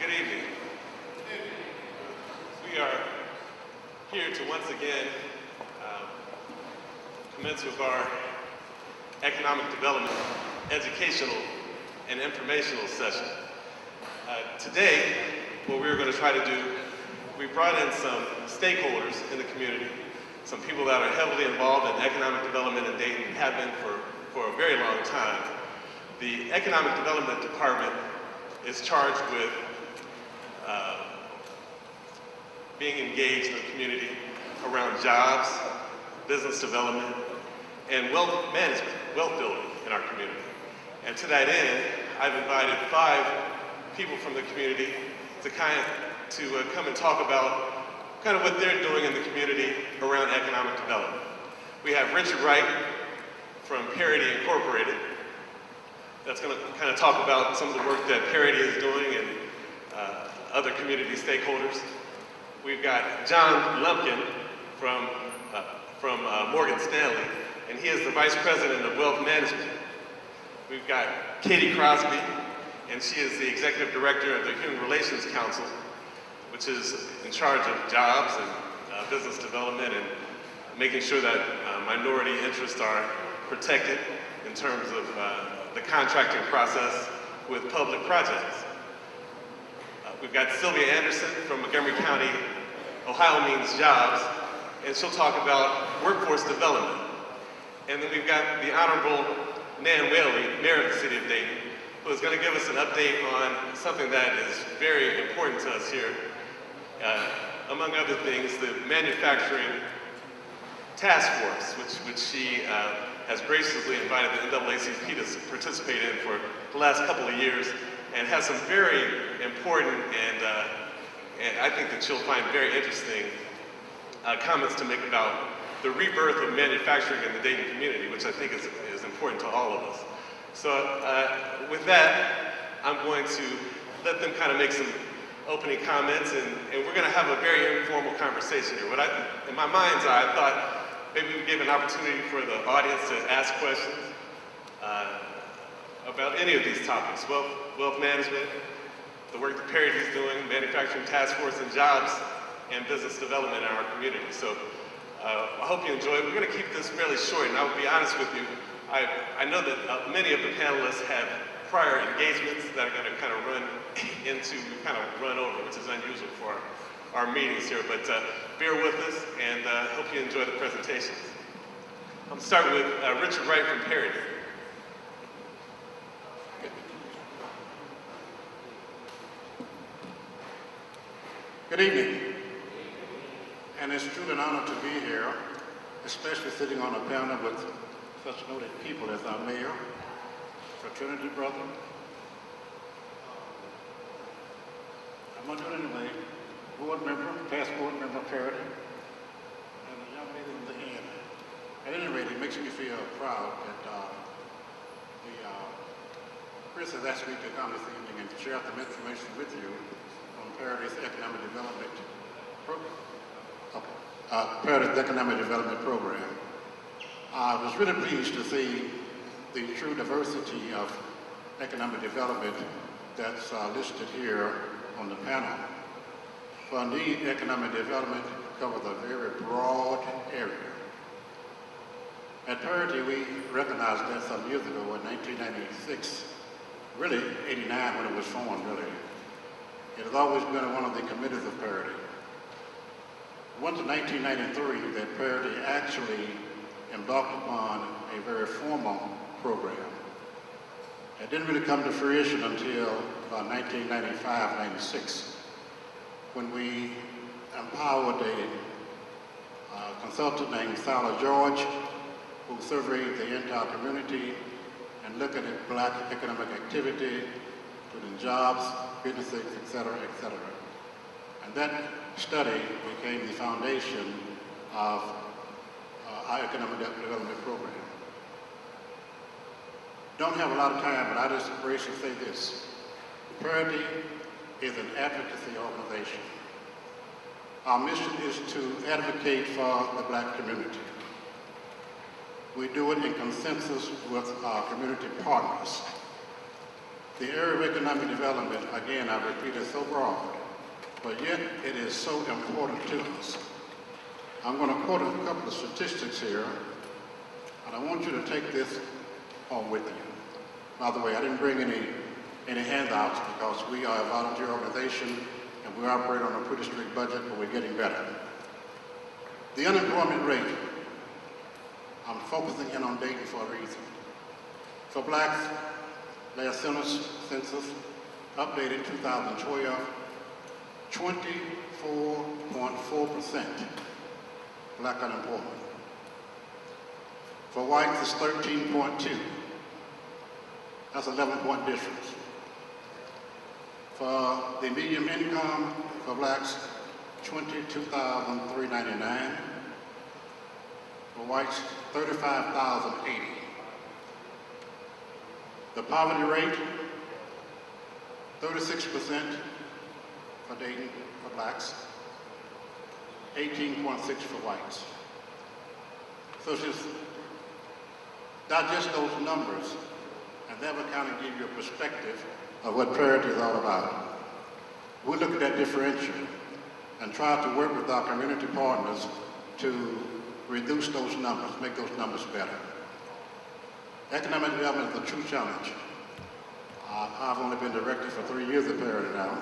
Good evening. We are here to once again commence with our economic development, educational, and informational session. Today, what we're going to try to do, we brought in some stakeholders in the community, some people that are heavily involved in economic development in Dayton, have been for a very long time. The Economic Development Department is charged with being engaged in the community around jobs, business development, and wealth management, wealth building in our community. And to that end, I've invited 5 people from the community to come and talk about kind of what they're doing in the community around economic development. We have Richard Wright from Parity Incorporated that's going to kind of talk about some of the work that Parity is doing and other community stakeholders. We've got John Lumpkin from Morgan Stanley, and he is the Vice President of Wealth Management. We've got Katie Crosby, and she is the Executive Director of the Human Relations Council, which is in charge of jobs and business development and making sure that minority interests are protected in terms of the contracting process with public projects. We've got Sylvia Anderson from Montgomery County, Ohio Means Jobs, and she'll talk about workforce development. And then we've got the Honorable Whaley, Mayor of the City of Dayton, who is going to give us an update on something that is very important to us here. Among other things, the manufacturing task force, which she has graciously invited the NAACP to participate in for the last couple of years, and has some very important and I think that you'll find very interesting comments to make about the rebirth of manufacturing in the Dayton community, which I think is important to all of us. So with that, I'm going to let them kind of make some opening comments, and we're going to have a very informal conversation here. In my mind's eye, I thought maybe we give an opportunity for the audience to ask questions about any of these topics: wealth management, the work that Parity is doing, manufacturing task force and jobs, and business development in our community. So I hope you enjoy it. We're going to keep this fairly short, and I will be honest with you. I know that many of the panelists have prior engagements that are going to kind of run over, which is unusual for our meetings here, but bear with us, and hope you enjoy the presentations. I'm starting with Richard Wright from Parity. Good evening, and it's truly an honor to be here, especially sitting on a panel with such noted people as our mayor, fraternity brother. I'm going to do it anyway. Board member, past board member, Parity, and a young lady in the end. At any rate, it makes me feel proud that Chris has asked me to come this evening and share some information with you on Parity's Economic Development Program. Parity's Economic Development Program. I was really pleased to see the true diversity of economic development that's listed here on the panel. For indeed, economic development covers a very broad area. At Parity, we recognized that some years ago in 1996, really 89 when it was formed, really. It has always been one of the committees of Parity. It wasn't in 1993 that Parity actually embarked upon a very formal program. It didn't really come to fruition until about 1995-96, when we empowered a consultant named Sarah George, who surveyed the entire community and looked at Black economic activity, including jobs, businesses, et cetera, et cetera. And that study became the foundation of our economic development program. Don't have a lot of time, but I just graciously say this. Parity is an advocacy organization. Our mission is to advocate for the Black community. We do it in consensus with our community partners. The area of economic development, again, I repeat, is so broad, but yet it is so important to us. I'm going to quote a couple of statistics here, and I want you to take this home with you. By the way, I didn't bring any handouts because we are a volunteer organization and we operate on a pretty strict budget, but we're getting better. The unemployment rate, I'm focusing in on Dayton for a reason. For blacks, last census, updated 2012, 24.4% black unemployment. For whites, it's 13.2. That's 11-point difference. For the median income for blacks, $22,399. For whites, $35,080. The poverty rate, 36% for Dayton for blacks, 18.6 for whites. So just digest those numbers, and that will kind of give you a perspective of what parity is all about. We'll look at that differential and try to work with our community partners to reduce those numbers, make those numbers better. Economic development is a true challenge. I've only been director for 3 years at Parity now,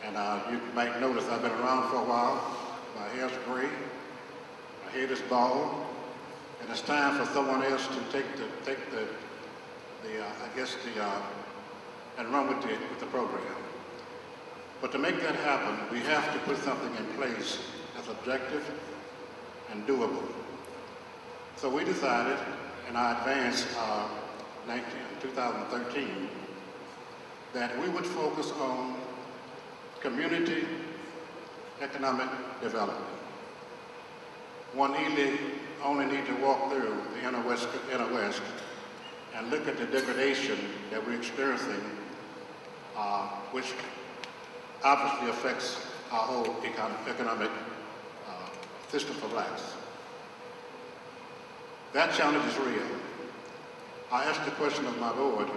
and you might notice I've been around for a while. My hair's gray, my head is bald, and it's time for someone else to and run with the program. But to make that happen, we have to put something in place that's objective and doable. So we decided, in our advance 2013, that we would focus on community economic development. One only need to walk through the inner west and look at the degradation that we're experiencing, which obviously affects our whole economic system for blacks. That challenge is real. I asked the question of my board,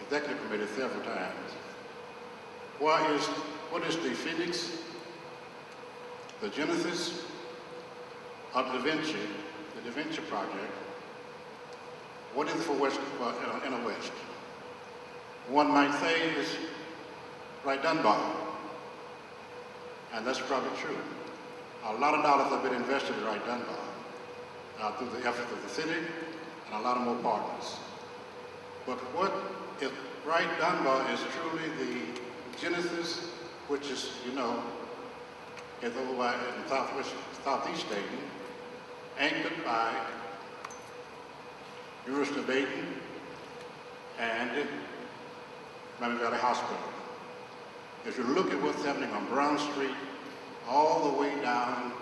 executive committee, several times. What is the phoenix, the genesis of the Da Vinci Project? What is it for inner West? One might say is Wright Dunbar, and that's probably true. A lot of dollars have been invested in Wright Dunbar through the efforts of the city and a lot of more partners. But what if Wright Dunbar is truly the genesis, which is, is over in southeast Dayton, anchored by University of Dayton and Miami Valley Hospital. If you look at what's happening on Brown Street, all the way down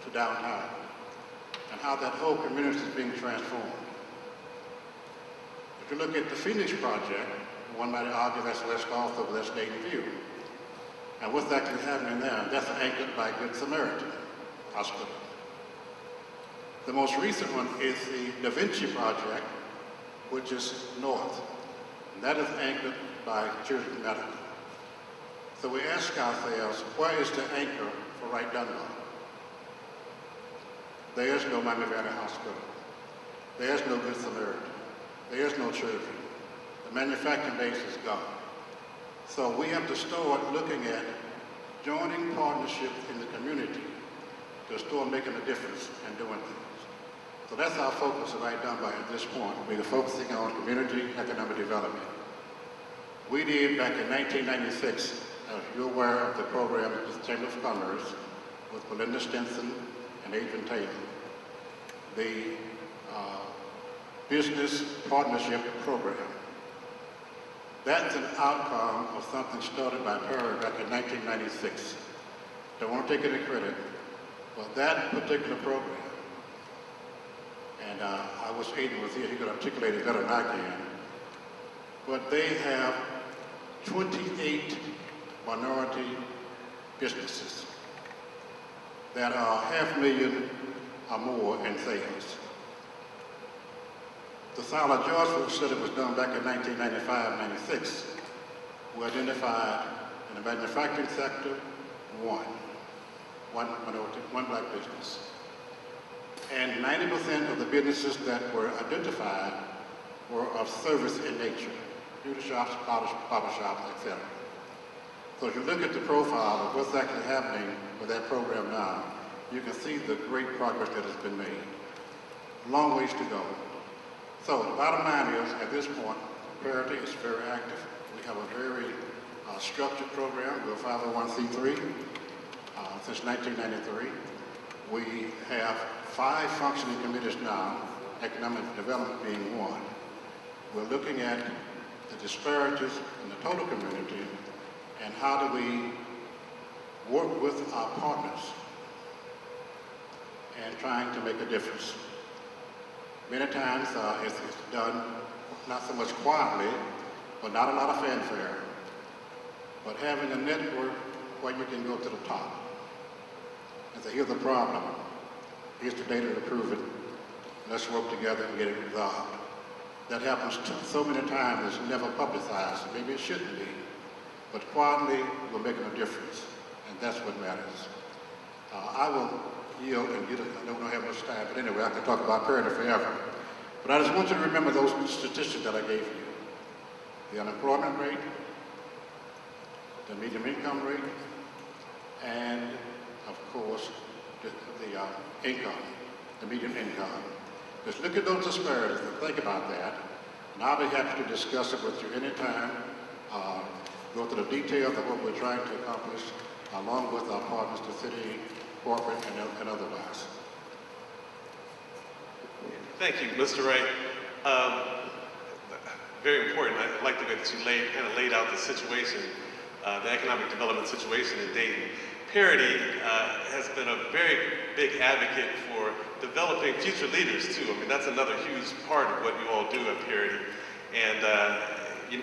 to downtown, and how that whole community is being transformed. If you look at the Phoenix Project, one might argue that's less cost over that's Dayton View. And what's actually happening there, that's anchored by Good Samaritan Hospital. The most recent one is the Da Vinci Project, which is north. And that is anchored by Children's Medical. So we ask ourselves, where is the anchor for Wright Dunbar? There is no Miami Valley Hospital. There is no Good Samaritan. There is no children. The manufacturing base is gone. So we have to start looking at joining partnerships in the community to start making a difference and doing things. So that's our focus at Wright Dunbar at this point. We are focusing on community economic development. We did back in 1996, as you're aware of the program at the Chamber of Commerce with Belinda Stinson and Adrian Taylor, the Business Partnership Program. That's an outcome of something started by Perry back in 1996. Don't want to take any credit, but that particular program, and I wish Aiden was here, he could articulate it better than I can, but they have 28 minority businesses that are $500,000 or more in sales. The Solid Georgia study was done back in 1995-96. We identified in the manufacturing sector one minority, one black business. And 90% of the businesses that were identified were of service in nature, beauty shops, barber shops, etc. So if you look at the profile of what's actually happening with that program now, you can see the great progress that has been made. Long ways to go. So the bottom line is, at this point, Parity is very active. We have a very structured program. We're a 501c3 since 1993. We have 5 functioning committees now, economic development being one. We're looking at the disparities in the total community and how do we work with our partners and trying to make a difference. Many times it's done not so much quietly, but not a lot of fanfare, but having a network where you can go to the top and say, here's the problem, here's the data to prove it, let's work together and get it resolved. That happens so many times, it's never publicized. Maybe it shouldn't be, but quietly we're making a difference, and that's what matters. I will yield and I don't have much time, but anyway, I can talk about Parity forever. But I just want you to remember those statistics that I gave you. The unemployment rate, the median income rate, and of course, the income, the median income. Just look at those disparities and think about that. And I'll be happy to discuss it with you anytime, go through the details of what we're trying to accomplish, along with our partners, the city, corporate, and otherwise. Thank you, Mr. Wright. Very important. I like the way that you laid out the situation, the economic development situation in Dayton. Parity has been a very big advocate for developing future leaders too. I mean, that's another huge part of what you all do at Parity. And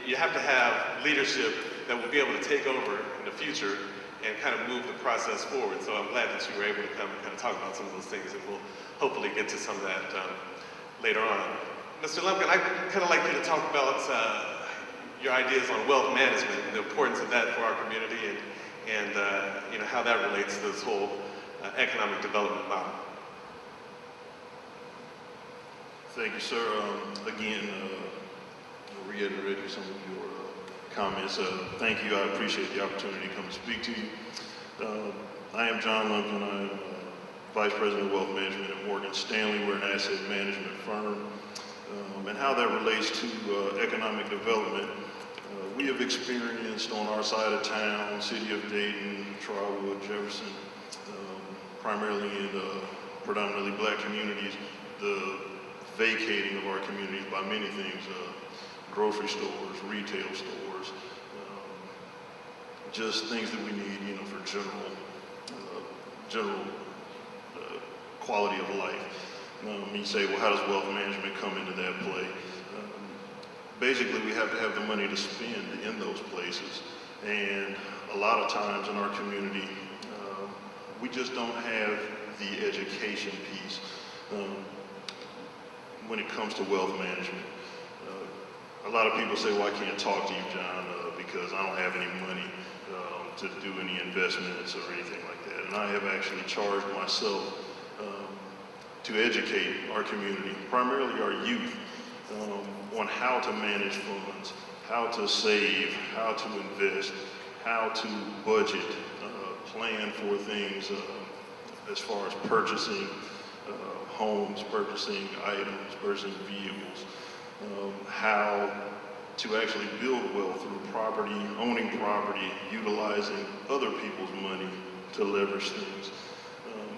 you have to have leadership that will be able to take over in the future and kind of move the process forward. So I'm glad that you were able to come and kind of talk about some of those things, and we'll hopefully get to some of that later on. Mr. Lumpkin, I'd kind of like you to talk about your ideas on wealth management and the importance of that for our community, and you know, how that relates to this whole economic development model. Thank you, sir. Again, reiterating some of your comments. Thank you. I appreciate the opportunity to come and speak to you. I am John Lumpkin. I'm Vice President of Wealth Management at Morgan Stanley. We're an asset management firm. And how that relates to economic development, we have experienced on our side of town, city of Dayton, Trotwood, Jefferson, primarily in predominantly black communities, the vacating of our communities by many things, grocery stores, retail stores, just things that we need, you know, for general quality of life. You say, well, how does wealth management come into that play? Basically, we have to have the money to spend in those places. And a lot of times in our community, we just don't have the education piece when it comes to wealth management. A lot of people say, well, I can't talk to you, John, because I don't have any money to do any investments or anything like that. And I have actually charged myself to educate our community, primarily our youth, on how to manage funds, how to save, how to invest, how to budget, plan for things as far as purchasing homes, purchasing items, purchasing vehicles, how to actually build wealth through property, owning property, utilizing other people's money to leverage things.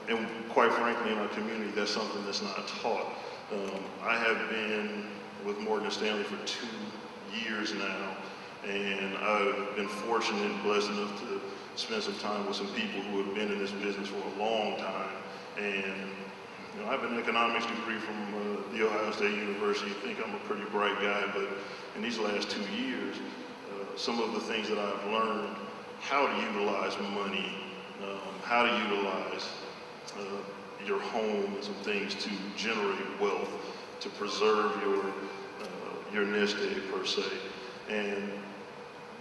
And quite frankly, in our community, that's something that's not taught. I have been with Morgan Stanley for 2 years now, and I've been fortunate and blessed enough to spend some time with some people who have been in this business for a long time. And you know, I have an economics degree from the Ohio State University. I think I'm a pretty bright guy, but in these last 2 years, some of the things that I've learned, how to utilize money, how to utilize your home and some things to generate wealth, to preserve your nest egg per se. And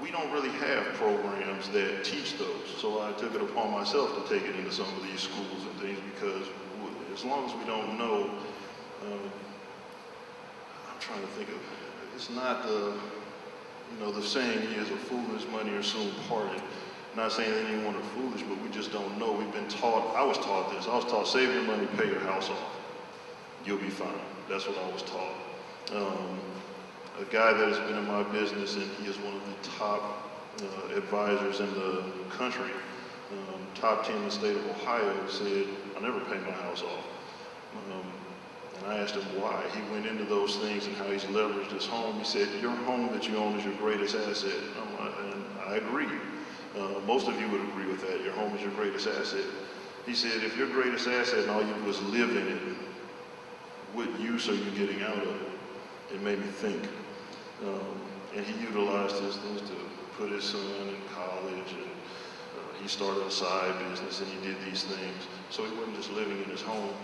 we don't really have programs that teach those. So I took it upon myself to take it into some of these schools and things, because as long as we don't know, I'm trying to think of, it's not the, the saying is a fool and his money are soon parted. Not saying that anyone are foolish, but we just don't know. We've been taught, I was taught this. I was taught, save your money, pay your house off. You'll be fine. That's what I was taught. A guy that has been in my business, and he is one of the top advisors in the country, top 10 in the state of Ohio, said, I never pay my house off. And I asked him why. He went into those things and how he's leveraged his home. He said, your home that you own is your greatest asset. And I agree. Most of you would agree with that. Your home is your greatest asset. He said, if your greatest asset and all you do is live in it, what use are you getting out of it? It made me think. And he utilized his things to put his son in college, and he started a side business, and he did these things. So he wasn't just living in his home.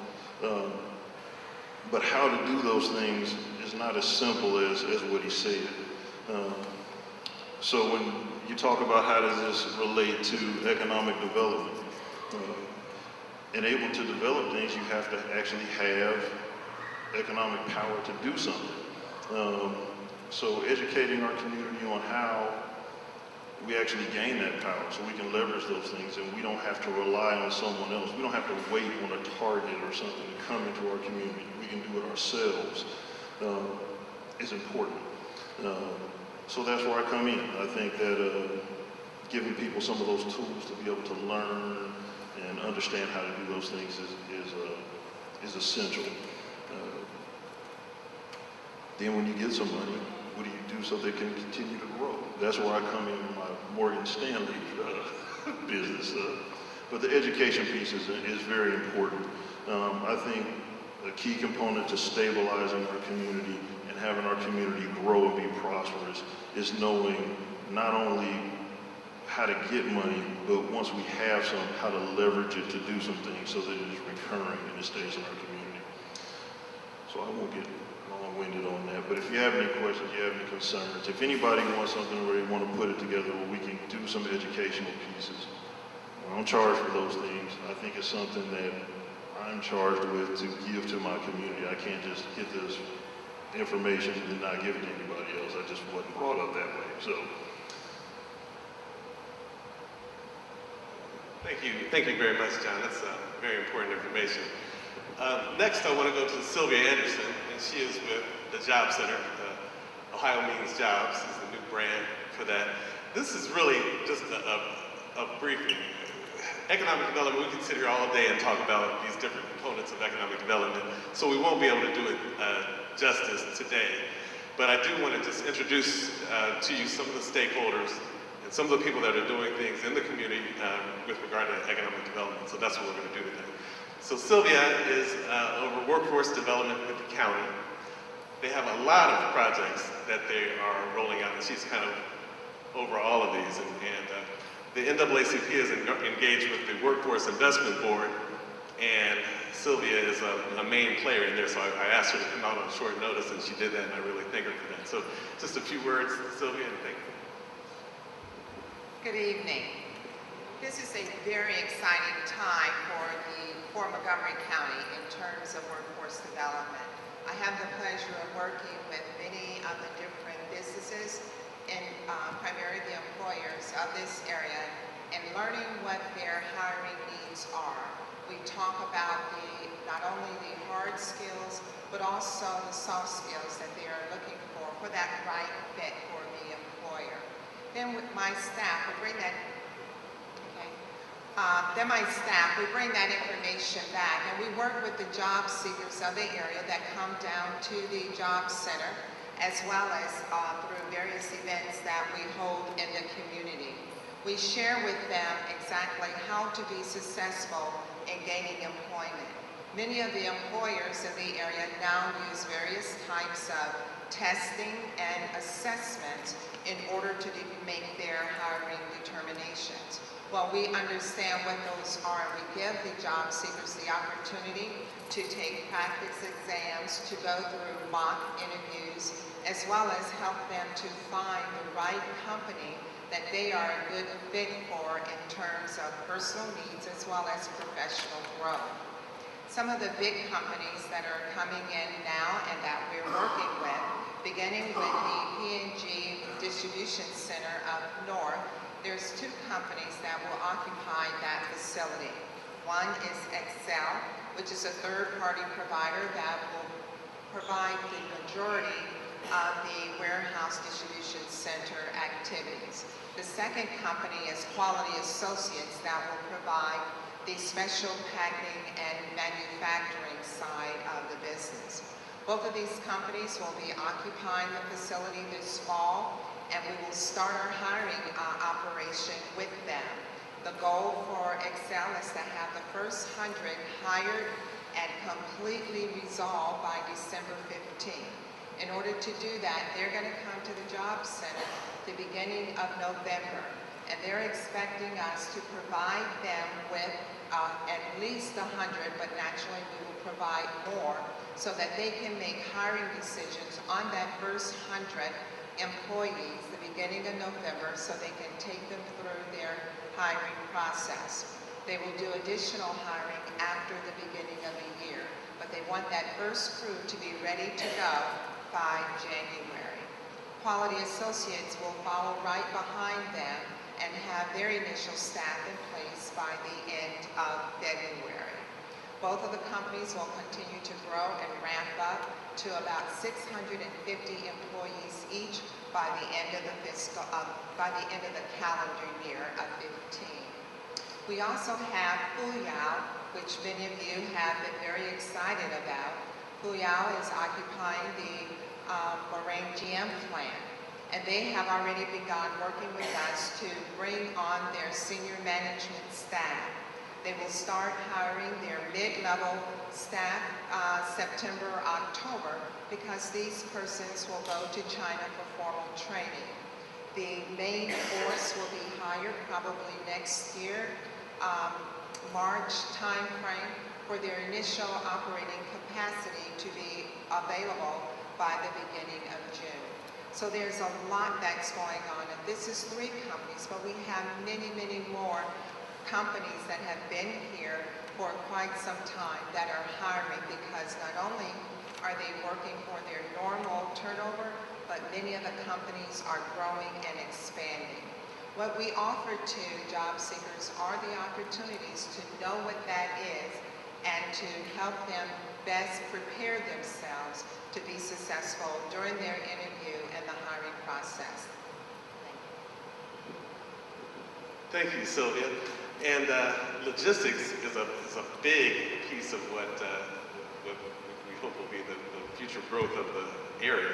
But how to do those things is not as simple as what he said. So when you talk about how does this relate to economic development, and able to develop things, you have to actually have economic power to do something. So educating our community on how we actually gain that power, so we can leverage those things, and we don't have to rely on someone else. We don't have to wait on a target or something to come into our community. We can do it ourselves. Is important. So that's where I come in. I think that giving people some of those tools to be able to learn and understand how to do those things is essential. Then when you get some money, what do you do so they can continue to grow? That's where I come in my Morgan Stanley business. But the education piece is very important. I think a key component to stabilizing our community and having our community grow and be prosperous is knowing not only how to get money, but once we have some, how to leverage it to do some things so that it is recurring and it stays in our community. So I won't get long-winded on that, but if you have any questions, you have any concerns, if anybody wants something where they want to put it together where we can do some educational pieces, I don't charge for those things. I think it's something that I'm charged with to give to my community. I can't just get this information and not give it to anybody else. I just wasn't brought up that way. So, thank you very much, John. That's very important information. Next, I want to go to Sylvia Anderson, and she is with the Job Center. Ohio Means Jobs is the new brand for that. This is really just a briefing. Economic development, we can sit here all day and talk about these different components of economic development, so we won't be able to do it justice today. But I do want to just introduce to you some of the stakeholders and some of the people that are doing things in the community with regard to economic development. So that's what we're going to do today. So Sylvia is over workforce development with the county. They have a lot of projects that they are rolling out, and she's kind of over all of these. And the NAACP is engaged with the Workforce Investment Board, and Sylvia is a main player in there, so I asked her to come out on short notice, and she did that, and I really thank her for that. So just a few words, Sylvia, and thank you. Good evening. This is a very exciting time for Montgomery County in terms of workforce development. I have the pleasure of working with many of the different businesses and primarily the employers of this area and learning what their hiring needs are. We talk about not only the hard skills, but also the soft skills that they are looking for that right fit for the employer. Then with my staff, we bring that we bring that information back, and we work with the job seekers of the area that come down to the job center, as well as through various events that we hold in the community. We share with them exactly how to be successful in gaining employment. Many of the employers in the area now use various types of testing and assessments in order to make their hiring determinations. Well, we understand what those are. We give the job seekers the opportunity to take practice exams, to go through mock interviews, as well as help them to find the right company that they are a good fit for in terms of personal needs as well as professional growth. Some of the big companies that are coming in now and that we're working with, beginning with the P&G Distribution Center up north, there's two companies that will occupy that facility. One is Excel, which is a third-party provider that will provide the majority of the warehouse distribution center activities. The second company is Quality Associates that will provide the special packing and manufacturing side of the business. Both of these companies will be occupying the facility this fall, and we will start our hiring operation with them. The goal for Excel is to have the first 100 hired and completely resolved by December 15th. In order to do that, they're going to come to the job center the beginning of November, and they're expecting us to provide them with at least 100, but naturally we will provide more so that they can make hiring decisions on that first 100 employees the beginning of November so they can take them through their hiring process. They will do additional hiring after the beginning of the year, but they want that first crew to be ready to go by January. Quality Associates will follow right behind them and have their initial staff in place by the end of February. Both of the companies will continue to grow and ramp up to about 650 employees each by the end of the calendar year of 15. We also have Fuyao, which many of you have been very excited about. Fuyao is occupying the Moraine GM plant, and they have already begun working with us to bring on their senior management staff. They will start hiring their mid-level staff September or October because these persons will go to China for formal training. The main force will be hired probably next year, March timeframe, for their initial operating capacity to be available by the beginning of June. So there's a lot that's going on, and this is 3 companies, but we have many, many more companies that have been here for quite some time that are hiring, because not only are they working for their normal turnover, but many of the companies are growing and expanding. What we offer to job seekers are the opportunities to know what that is and to help them best prepare themselves to be successful during their interview and the hiring process. Thank you, Sylvia. And logistics is a big piece of what we hope will be the future growth of the area.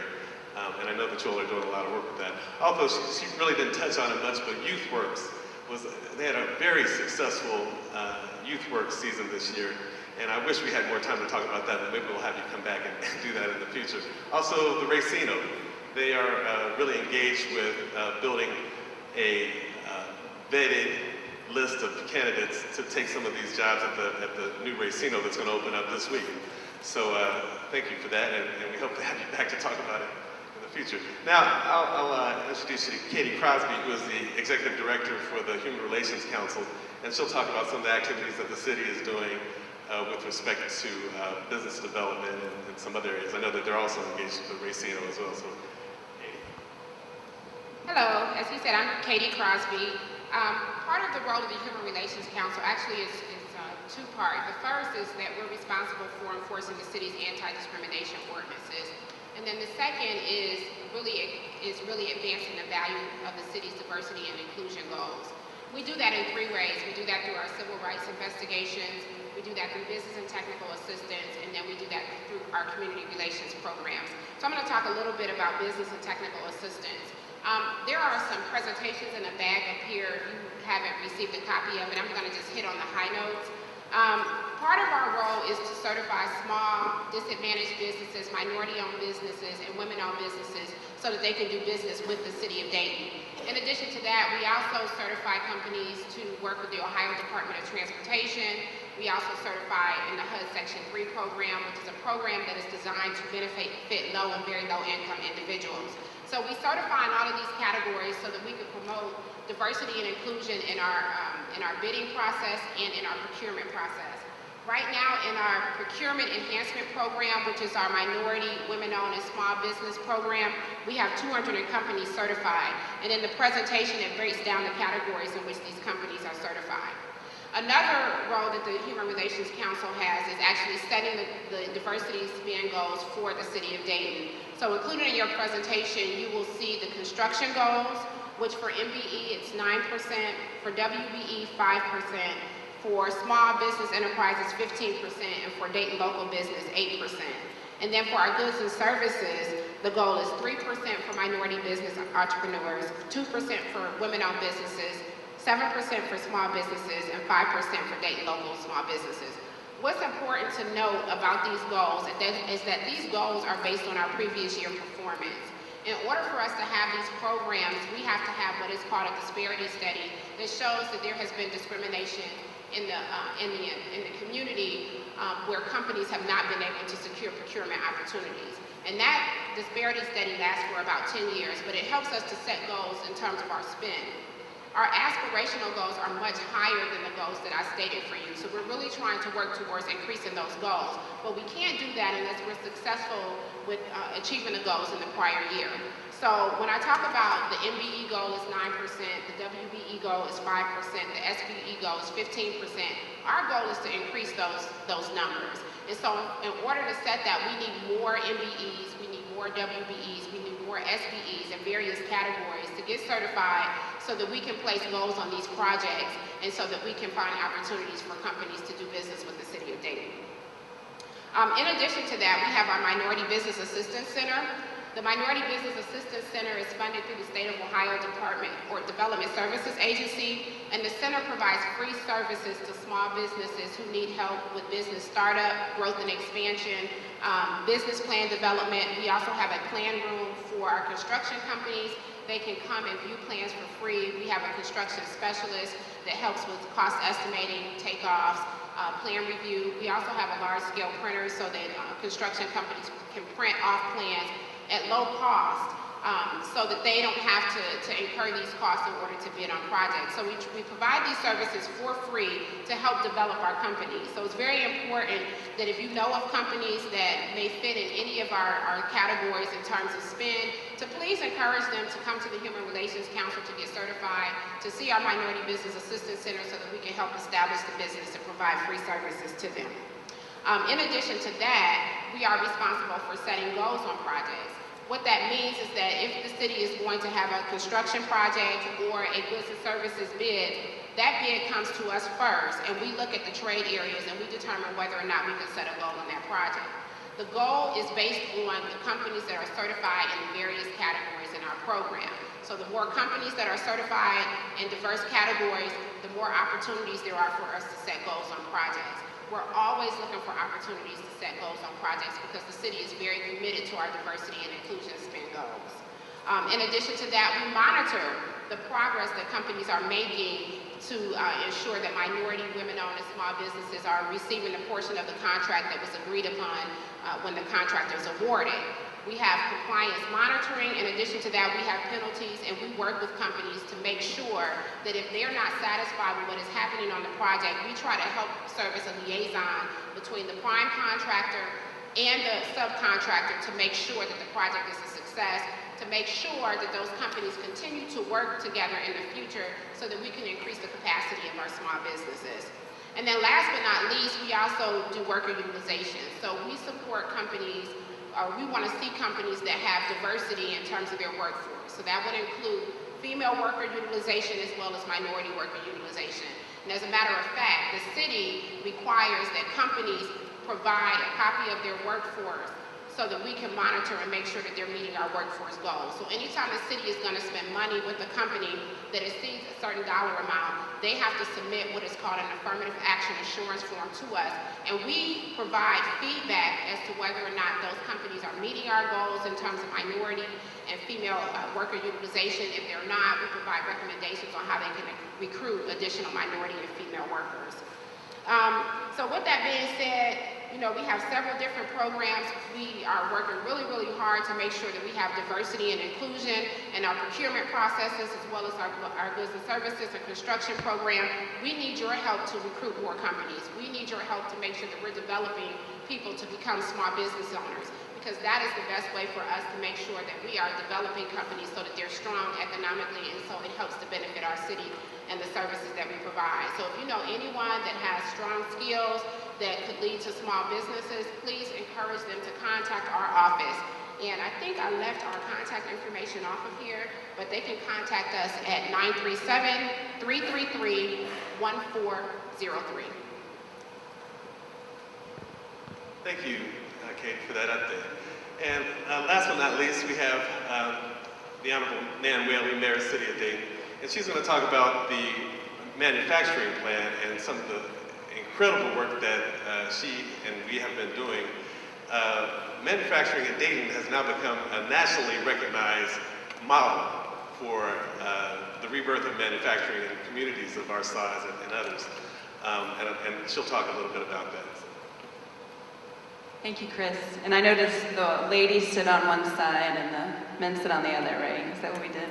And I know that you all are doing a lot of work with that. Although she really didn't touch on it much, but YouthWorks they had a very successful YouthWorks season this year. And I wish we had more time to talk about that, but maybe we'll have you come back and do that in the future. Also, the Racino, they are really engaged with building a vetted list of candidates to take some of these jobs at the new Racino that's going to open up this week. So thank you for that, and we hope to have you back to talk about it in the future. Now, I'll introduce you to Katie Crosby, who is the Executive Director for the Human Relations Council, and she'll talk about some of the activities that the city is doing with respect to business development and some other areas. I know that they're also engaged with Racino as well, so Katie. Hello, as you said, I'm Katie Crosby. Part of the role of the Human Relations Council actually is two-part. The first is that we're responsible for enforcing the city's anti-discrimination ordinances. And then the second is really advancing the value of the city's diversity and inclusion goals. We do that in 3 ways. We do that through our civil rights investigations, we do that through business and technical assistance, and then we do that through our community relations programs. So I'm going to talk a little bit about business and technical assistance. There are some presentations in the bag up here. If you haven't received a copy of it, I'm going to just hit on the high notes. Part of our role is to certify small, disadvantaged businesses, minority-owned businesses, and women-owned businesses so that they can do business with the city of Dayton. In addition to that, we also certify companies to work with the Ohio Department of Transportation. We also certify in the HUD Section 3 program, which is a program that is designed to benefit low and very low income individuals. So we certify in all of these categories so that we can promote diversity and inclusion in our bidding process and in our procurement process. Right now in our procurement enhancement program, which is our minority, women-owned, and small business program, we have 200 companies certified. And in the presentation, it breaks down the categories in which these companies are certified. Another role that the Human Relations Council has is actually setting the diversity spend goals for the city of Dayton. So included in your presentation, you will see the construction goals, which for MBE it's 9%, for WBE 5%, for small business enterprises 15%, and for Dayton local business 8%. And then for our goods and services, the goal is 3% for minority business entrepreneurs, 2% for women-owned businesses, 7% for small businesses, and 5% for Dayton local small businesses. What's important to note about these goals is that these goals are based on our previous year performance. In order for us to have these programs, we have to have what is called a disparity study that shows that there has been discrimination in the community where companies have not been able to secure procurement opportunities. And that disparity study lasts for about 10 years, but it helps us to set goals in terms of our spend. Our aspirational goals are much higher than the goals that I stated for you, so we're really trying to work towards increasing those goals. But we can't do that unless we're successful with achieving the goals in the prior year. So when I talk about the MBE goal is 9%, the WBE goal is 5%, the SBE goal is 15%, our goal is to increase those numbers. And so in order to set that, we need more MBEs, we need more WBEs, we need more SBEs in various categories to get certified so that we can place goals on these projects and so that we can find opportunities for companies to do business with the city of Dayton. In addition to that, we have our Minority Business Assistance Center. The Minority Business Assistance Center is funded through the State of Ohio Development Services Agency, and the center provides free services to small businesses who need help with business startup, growth and expansion, business plan development. We also have a plan room for our construction companies. They can come and view plans for free. We have a construction specialist that helps with cost estimating, takeoffs, plan review. We also have a large-scale printer so that construction companies can print off plans at low cost so that they don't have to incur these costs in order to bid on projects. So we provide these services for free to help develop our companies. So it's very important that if you know of companies that may fit in any of our categories in terms of spend, to please encourage them to come to the Human Relations Council to get certified, to see our Minority Business Assistance Center so that we can help establish the business and provide free services to them. In addition to that, we are responsible for setting goals on projects. What that means is that if the city is going to have a construction project or a goods and services bid, that bid comes to us first, and we look at the trade areas and we determine whether or not we can set a goal on that project. The goal is based on the companies that are certified in various categories in our program. So the more companies that are certified in diverse categories, the more opportunities there are for us to set goals on projects. We're always looking for opportunities to set goals on projects because the city is very committed to our diversity and inclusion spend goals. In addition to that, we monitor the progress that companies are making to ensure that minority, women-owned, and small businesses are receiving a portion of the contract that was agreed upon when the contract is awarded. We have compliance monitoring. In addition to that, we have penalties, and we work with companies to make sure that if they're not satisfied with what is happening on the project, we try to help serve as a liaison between the prime contractor and the subcontractor to make sure that the project is a success, to make sure that those companies continue to work together in the future so that we can increase the capacity of our small businesses. And then last but not least, we also do worker utilization. So we support companies, we want to see companies that have diversity in terms of their workforce. So that would include female worker utilization as well as minority worker utilization. And as a matter of fact, the city requires that companies provide a copy of their workforce so that we can monitor and make sure that they're meeting our workforce goals. So anytime the city is going to spend money with a company that exceeds a certain dollar amount, they have to submit what is called an affirmative action assurance form to us, and we provide feedback as to whether or not those companies are meeting our goals in terms of minority and female worker utilization. If they're not, we provide recommendations on how they can recruit additional minority and female workers. So with that being said, you know, we have several different programs. We are working really, really hard to make sure that we have diversity and inclusion in our procurement processes, as well as our goods and services and construction program. We need your help to recruit more companies. We need your help to make sure that we're developing people to become small business owners, because that is the best way for us to make sure that we are developing companies so that they're strong economically, and so it helps to benefit our city and the services that we provide. So if you know anyone that has strong skills that could lead to small businesses, please encourage them to contact our office. And I think I left our contact information off of here, but they can contact us at 937-333-1403. Thank you, Kate, for that update. And last but not least, we have the Honorable Nan Whaley, Mayor of the City of Dayton, and she's going to talk about the manufacturing plan and some of the incredible work that she and we have been doing. Manufacturing in Dayton has now become a nationally recognized model for the rebirth of manufacturing in communities of our size and others. And she'll talk a little bit about that. Thank you, Chris. And I noticed the ladies sit on one side and the men sit on the other, right? Is that what we did?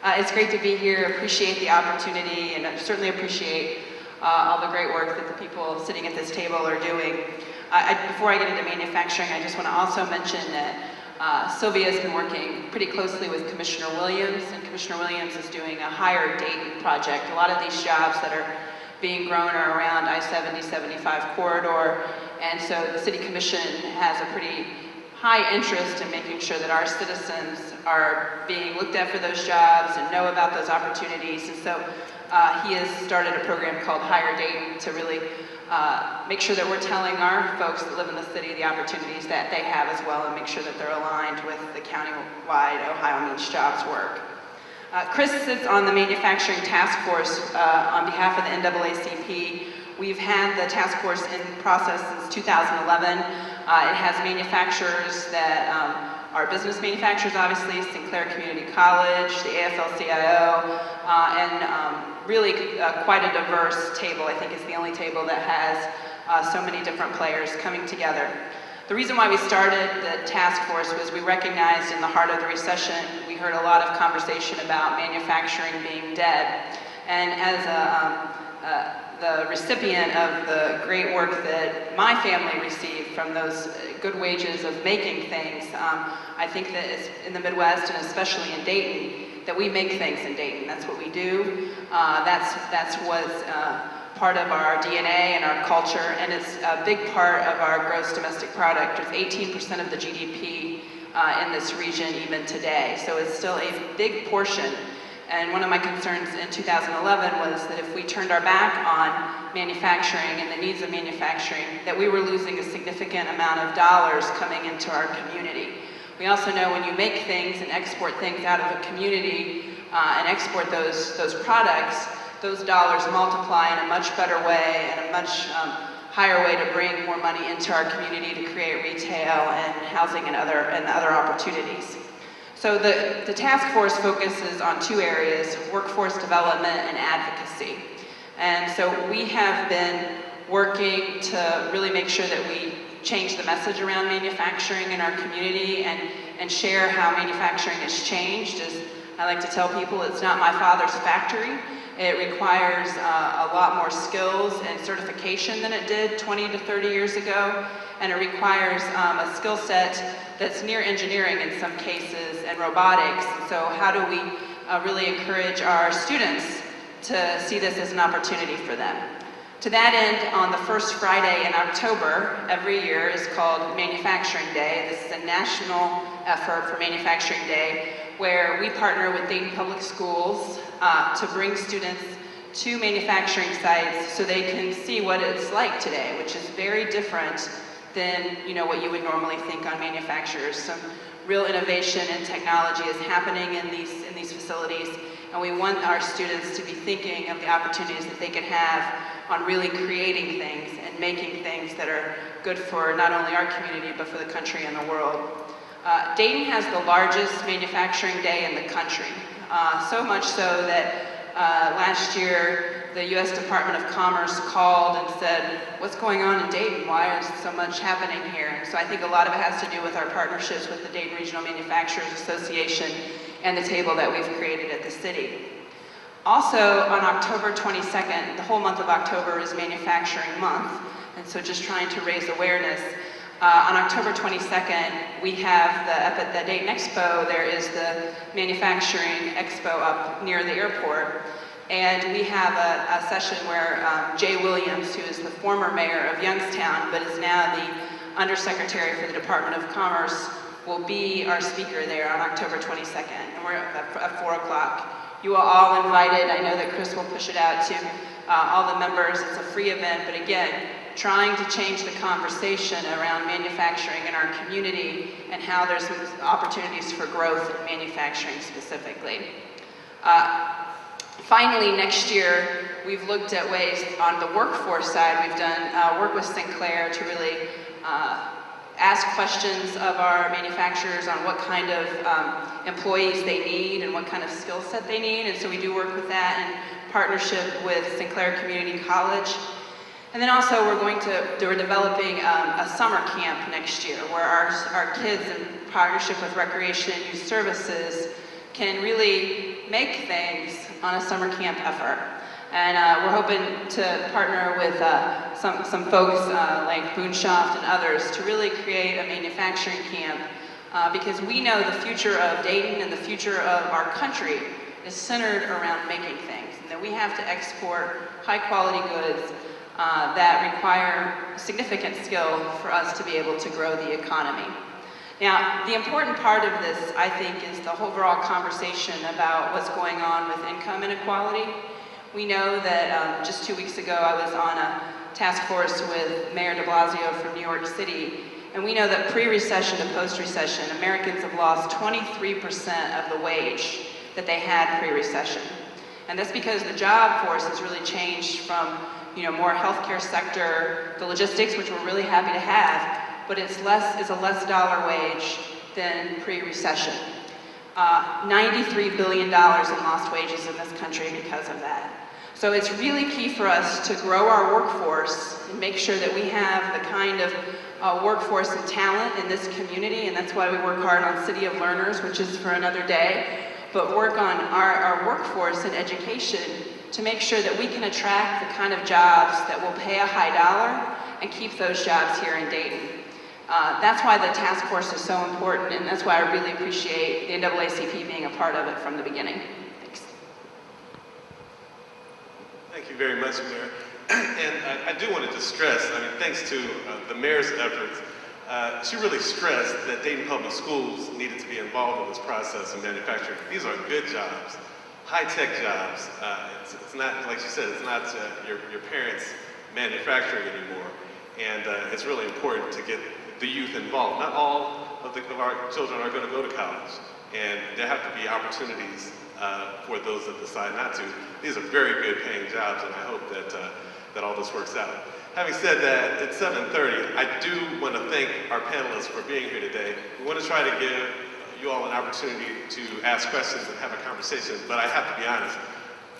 It's great to be here. Appreciate the opportunity, and I certainly appreciate all the great work that the people sitting at this table are doing. Before I get into manufacturing, I just want to also mention that Sylvia has been working pretty closely with Commissioner Williams, and Commissioner Williams is doing a Hire Dayton project. A lot of these jobs that are being grown are around I-70-75 corridor, and so the City Commission has a pretty high interest in making sure that our citizens are being looked at for those jobs and know about those opportunities. And so he has started a program called Hire Dayton to really make sure that we're telling our folks that live in the city the opportunities that they have as well, and make sure that they're aligned with the county-wide Ohio Means Jobs work. Chris sits on the manufacturing task force on behalf of the NAACP. We've had the task force in process since 2011. It has manufacturers that are business manufacturers, obviously, Sinclair Community College, the AFL-CIO, and really quite a diverse table. I think it's the only table that has so many different players coming together. The reason why we started the task force was we recognized in the heart of the recession, we heard a lot of conversation about manufacturing being dead. And as the recipient of the great work that my family received from those good wages of making things, I think that it's in the Midwest, and especially in Dayton, that we make things in Dayton. That's what we do. That's what's part of our DNA and our culture, and it's a big part of our gross domestic product. It's 18% of the GDP in this region even today, so it's still a big portion. And one of my concerns in 2011 was that if we turned our back on manufacturing and the needs of manufacturing, that we were losing a significant amount of dollars coming into our community. We also know when you make things and export things out of a community and export those products, those dollars multiply in a much better way and a much higher way to bring more money into our community to create retail and housing and other opportunities. So the task force focuses on two areas: workforce development and advocacy. And so we have been working to really make sure that we change the message around manufacturing in our community and share how manufacturing has changed. As I like to tell people, it's not my father's factory. It requires a lot more skills and certification than it did 20 to 30 years ago. And it requires a skill set that's near engineering in some cases and robotics. So how do we really encourage our students to see this as an opportunity for them? To that end, on the first Friday in October every year is called Manufacturing Day. This is a national effort for Manufacturing Day, where we partner with Dayton Public Schools to bring students to manufacturing sites so they can see what it's like today, which is very different than what you would normally think on manufacturers. Some real innovation and technology is happening in these facilities, and we want our students to be thinking of the opportunities that they can have on really creating things and making things that are good for not only our community but for the country and the world. Dayton has the largest manufacturing day in the country, so much so that last year the U.S. Department of Commerce called and said, what's going on in Dayton? Why is so much happening here? And so I think a lot of it has to do with our partnerships with the Dayton Regional Manufacturers Association and the table that we've created at the city. Also, on October 22nd, the whole month of October is Manufacturing Month, and so just trying to raise awareness. On October 22nd, we have at the Dayton Expo, there is the Manufacturing Expo up near the airport. And we have a session where Jay Williams, who is the former mayor of Youngstown, but is now the undersecretary for the Department of Commerce, will be our speaker there on October 22nd. And we're at 4 o'clock. You are all invited. I know that Chris will push it out to all the members. It's a free event, but again, trying to change the conversation around manufacturing in our community and how there's opportunities for growth in manufacturing specifically. Finally, next year, we've looked at ways on the workforce side. We've done work with Sinclair to really ask questions of our manufacturers on what kind of employees they need and what kind of skill set they need. And so we do work with that in partnership with Sinclair Community College. And then also we're developing a summer camp next year where our kids in partnership with Recreation and Youth Services can really make things on a summer camp effort. And we're hoping to partner with some folks like Boonshoft and others to really create a manufacturing camp because we know the future of Dayton and the future of our country is centered around making things. And that we have to export high quality goods that require significant skill for us to be able to grow the economy. Now, the important part of this, I think, is the overall conversation about what's going on with income inequality. We know that just 2 weeks ago, I was on a task force with Mayor de Blasio from New York City, and we know that pre-recession to post-recession, Americans have lost 23% of the wage that they had pre-recession. And that's because the job force has really changed from more healthcare sector, the logistics, which we're really happy to have, but it's a less dollar wage than pre-recession. $93 billion in lost wages in this country because of that. So it's really key for us to grow our workforce and make sure that we have the kind of workforce and talent in this community, and that's why we work hard on City of Learners, which is for another day, but work on our workforce and education to make sure that we can attract the kind of jobs that will pay a high dollar and keep those jobs here in Dayton. That's why the task force is so important, and that's why I really appreciate the NAACP being a part of it from the beginning. Thanks. Thank you very much, Mayor. And I do want to just stress, thanks to the mayor's efforts, she really stressed that Dayton Public Schools needed to be involved in this process of manufacturing. These are good jobs, high-tech jobs. It's not, like she said, it's not your parents' manufacturing anymore. And it's really important to get the youth involved. Not all of our children are going to go to college, and there have to be opportunities for those that decide not to. These are very good paying jobs, and I hope that all this works out. Having said that, it's 7:30. I do want to thank our panelists for being here today. We want to try to give you all an opportunity to ask questions and have a conversation, but I have to be honest,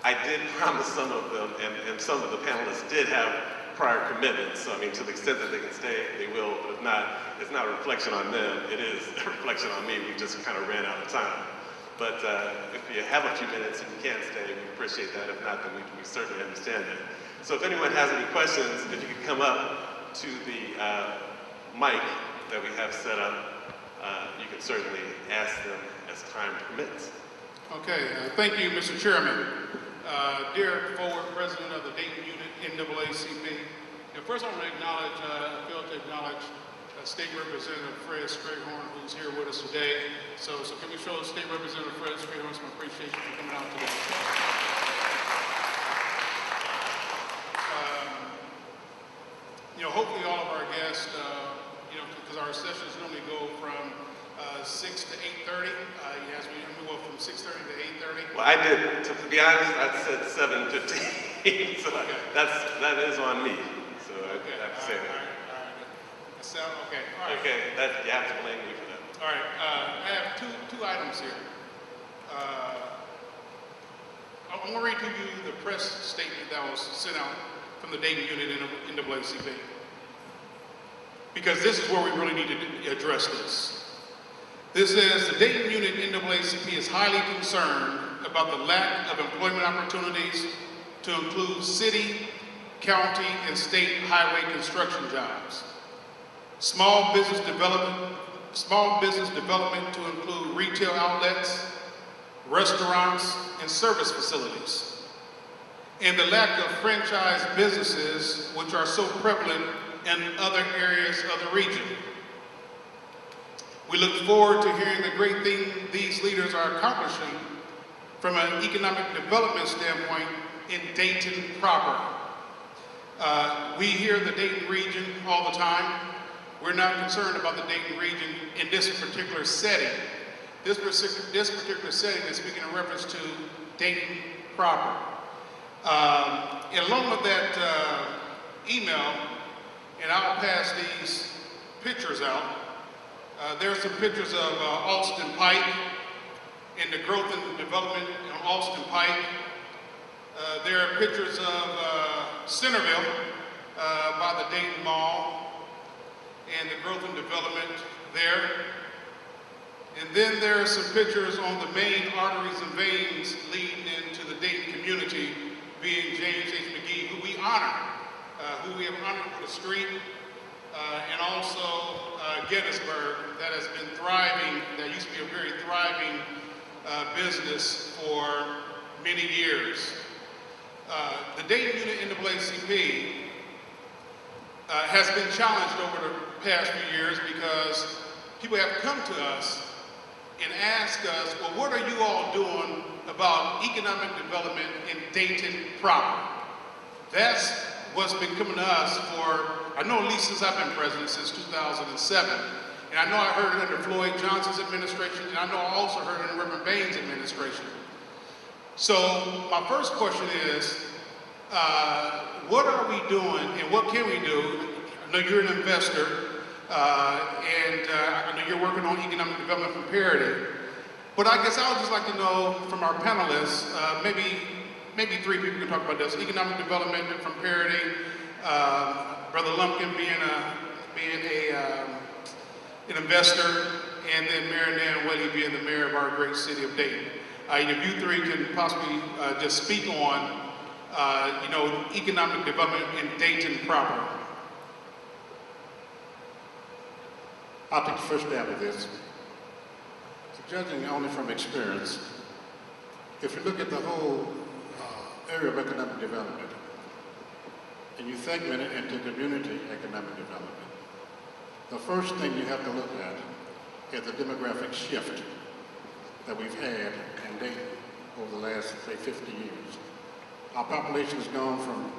I did promise some of them, and some of the panelists did have prior commitments. So, to the extent that they can stay, they will, but if not, it's not a reflection on them, it is a reflection on me. We just kind of ran out of time. But if you have a few minutes and you can stay, we appreciate that. If not, then we certainly understand that. So if anyone has any questions, if you could come up to the mic that we have set up, you can certainly ask them as time permits. Okay, thank you, Mr. Chairman. Dear forward president of the Dayton unit, NAACP. First I want to acknowledge, I failed to acknowledge State Representative Fred Strayhorn, who's here with us today. So can we show State Representative Fred Strayhorn some appreciation for coming out today? Hopefully all of our guests because our sessions normally go from 6 to 8:30. As we go from 6:30 to 8:30. Well, I did, to be honest, I said 7:15, so Okay. that is on me. So Okay. I have to say that. All right. So, okay. All right. Okay, you have to blame me for that. All right. I have two items here. I'm going to read to you the press statement that was sent out from the Dayton unit in NAACP, because this is where we really need to address this. This says, the Dayton unit NAACP is highly concerned about the lack of employment opportunities to include city, county, and state highway construction jobs. Small business development to include retail outlets, restaurants, and service facilities. And the lack of franchise businesses, which are so prevalent in other areas of the region. We look forward to hearing the great thing these leaders are accomplishing from an economic development standpoint in Dayton proper. We hear the Dayton region all the time. We're not concerned about the Dayton region in this particular setting. This particular setting is speaking in reference to Dayton proper. And along with that email, and I'll pass these pictures out. There are some pictures of Alston Pike and the growth and development on Alston Pike. There are pictures of Centerville by the Dayton Mall and the growth and development there. And then there are some pictures on the main arteries and veins leading into the Dayton community, being James H. McGee, who we honor, who we have honored with a street, and also Gettysburg, that has been thriving, that used to be a very thriving business for many years. The Dayton unit NAACP has been challenged over the past few years because people have come to us and asked us, well, what are you all doing about economic development in Dayton proper? That's what's been coming to us for, I know at least since I've been president, since 2007. And I know I heard it under Floyd Johnson's administration, and I know I also heard it under Reverend Bain's administration. So my first question is, what are we doing and what can we do? I know you're an investor, and I know you're working on economic development from parity. But I guess I would just like to know from our panelists, maybe three people can talk about this. Economic development from parity, Brother Lumpkin being an investor, and then Mayor and Whaley being the mayor of our great city of Dayton. If you three can possibly just speak on, economic development in Dayton proper. I'll take the first stab at this. Judging only from experience, if you look at the whole area of economic development, and you segment it into community economic development, the first thing you have to look at is the demographic shift that we've had in Dayton over the last, say, 50 years. Our population has gone from,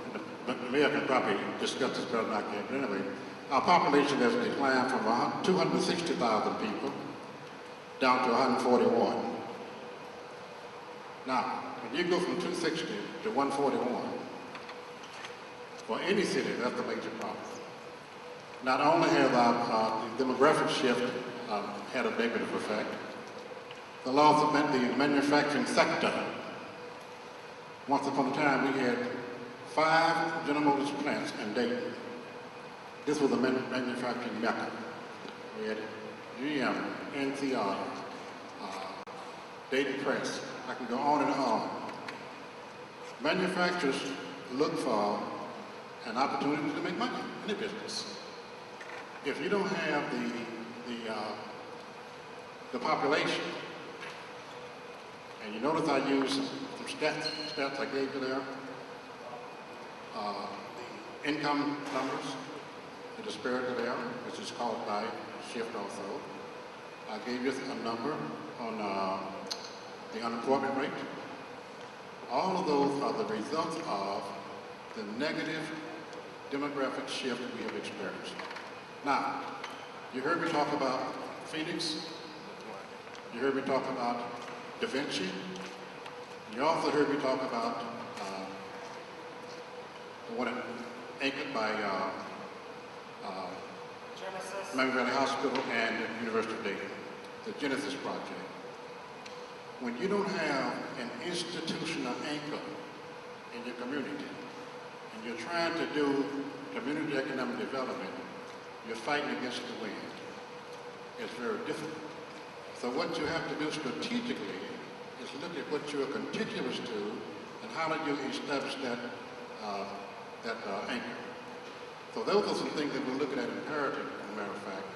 the mayor can probably discuss this better than I can, but anyway, our population has declined from 260,000 people down to 141. Now, when you go from 260 to 141, for any city, that's a major problem. Not only has our demographic shift had a negative effect, the loss of the manufacturing sector. Once upon a time, we had 5 General Motors plants in Dayton. This was a manufacturing mecca. We had GM, NCR, Dayton Press. I can go on and on. Manufacturers look for an opportunity to make money in a business. If you don't have the population, and you notice I use some stats I gave you there, the income numbers, the disparity there, which is caused by shift also. I gave you a number on the unemployment rate. All of those are the results of the negative demographic shift we have experienced. Now, You heard me talk about Phoenix. You heard me talk about Da Vinci. You also heard me talk about the one anchored by Miami Valley Hospital and the University of Dayton, the Genesis Project. When you don't have an institutional anchor in your community, and you're trying to do community economic development, you're fighting against the wind. It's very difficult. So what you have to do strategically is look at what you're contiguous to and how do you establish that anchor. So those are some things that we're looking at imperative, as a matter of fact,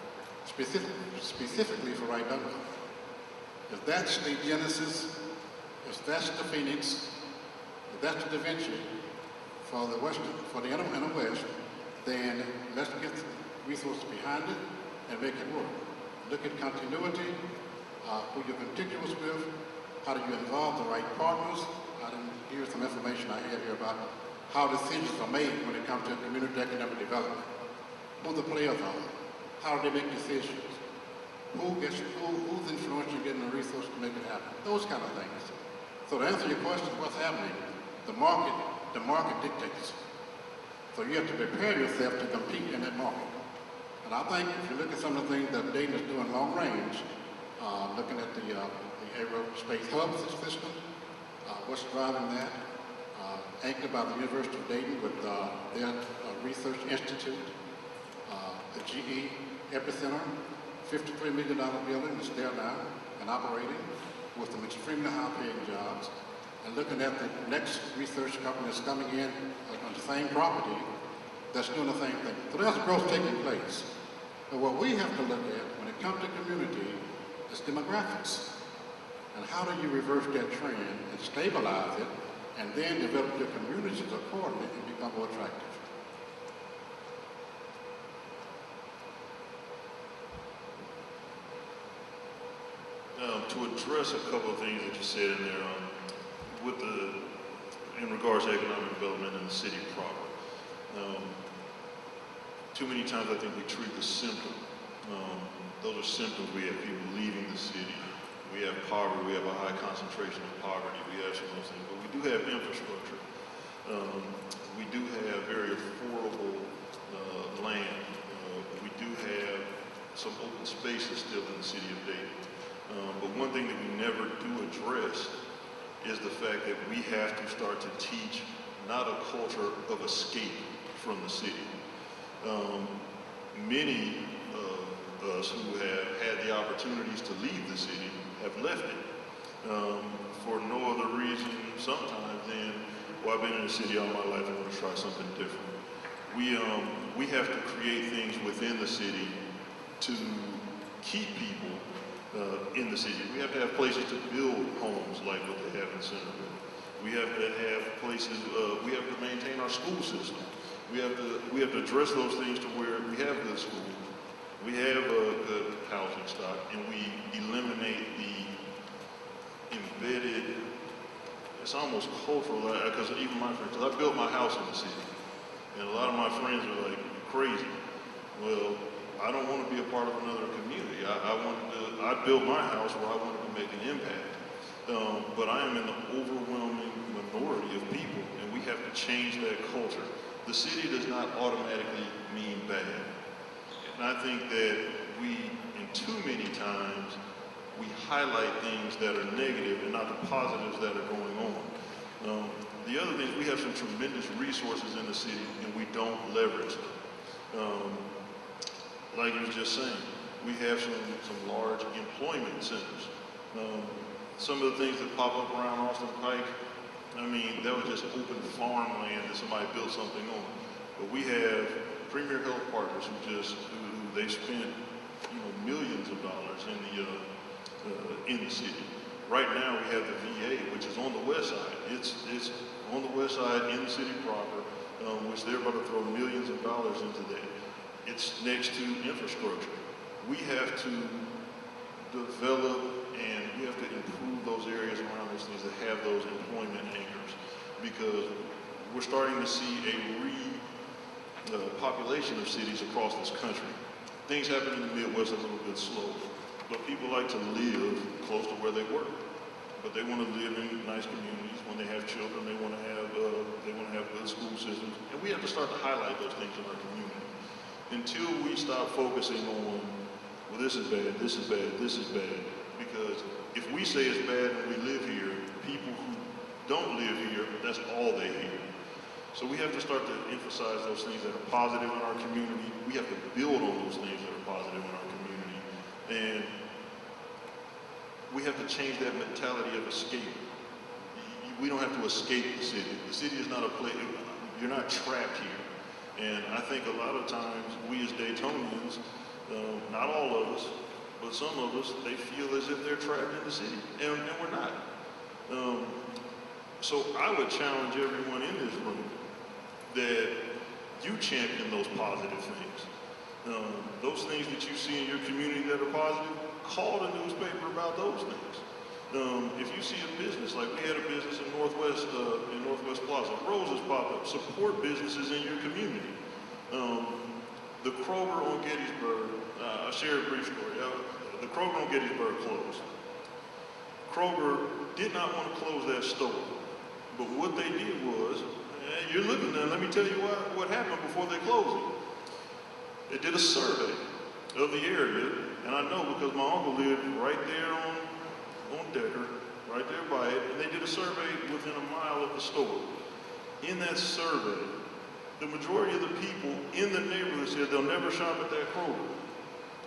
specifically for right now. If that's the Genesis, if that's the Phoenix, if that's the Da Vinci for the Western, for the inner West, then let's get resources behind it and make it work. Look at continuity, who you're contiguous with, how do you involve the right partners. I didn't hear some information I had here about how decisions are made when it comes to community economic development. Who the players are, how do they make decisions, who's influential in getting the resources to make it happen, those kind of things. So to answer your question, what's happening, the market dictates. So you have to prepare yourself to compete in that market. And I think if you look at some of the things that Dayton is doing long range, looking at the aerospace hub system, what's driving that, anchored by the University of Dayton with their research institute, the GE Epicenter, $53 million building that's there now and operating with some extremely high-paying jobs, and looking at the next research company that's coming in on the same property that's doing the same thing. So there's growth taking place. But what we have to look at when it comes to community is demographics. And how do you reverse that trend and stabilize it and then develop your communities accordingly and become more attractive? To address a couple of things that you said in there, in regards to economic development in the city proper. Too many times I think we treat the symptom. Those are symptoms. We have people leaving the city. We have poverty. We have a high concentration of poverty. We have some of those things. But we do have infrastructure. We do have very affordable land. We do have some open spaces still in the city of Dayton. But one thing that we never do address is the fact that we have to start to teach not a culture of escape from the city. Many of us who have had the opportunities to leave the city have left it for no other reason sometimes than, well, I've been in the city all my life, I want to try something different. We have to create things within the city to keep people in the city. We have to have places to build homes like what they have in Centerville. We have to have places, we have to maintain our school system. We have to address those things to where we have good schools, we have a good housing stock, and we eliminate the embedded, it's almost cultural, because even my friends, I built my house in the city, and a lot of my friends are like, you're crazy. Well, I don't want to be a part of another community. I built my house where I wanted to make an impact. But I am in the overwhelming minority of people, and we have to change that culture. The city does not automatically mean bad. And I think that we, in too many times, we highlight things that are negative and not the positives that are going on. The other thing is we have some tremendous resources in the city, and we don't leverage them. Like you were just saying, we have some large employment centers. Some of the things that pop up around Austin Pike, I mean, that was just open farmland that somebody built something on. But we have Premier Health Partners who they spent millions of dollars in the city. Right now we have the VA, which is on the west side. It's on the west side in the city proper, which they're about to throw millions of dollars into that. It's next to infrastructure. We have to develop and we have to improve those areas around those things that have those employment anchors, because we're starting to see a population of cities across this country. things happen in the Midwest a little bit slow, but people like to live close to where they work. But they want to live in nice communities. When they have children, they want to have good school systems, and we have to start to highlight those things in our community. Until we stop focusing on, well, this is bad, this is bad, this is bad, because if we say it's bad and we live here, people who don't live here, that's all they hear. So we have to start to emphasize those things that are positive in our community. We have to build on those things that are positive in our community. And we have to change that mentality of escape. We don't have to escape the city. The city is not a place, you're not trapped here. And I think a lot of times we as Daytonians, not all of us, but some of us, they feel as if they're trapped in the city, and we're not. So I would challenge everyone in this room that you champion those positive things. Those things that you see in your community that are positive, call the newspaper about those things. If you see a business, like we had a business in Northwest Plaza, Roses popped up, support businesses in your community. The Kroger on Gettysburg, I'll share a brief story. The Kroger on Gettysburg closed. Kroger did not want to close that store, but what they did was, you're living there, let me tell you what happened before they closed it. They did a survey of the area, and I know because my uncle lived right there on Decker, right there by it, and they did a survey within a mile of the store. In that survey, the majority of the people in the neighborhood said they'll never shop at that Kroger.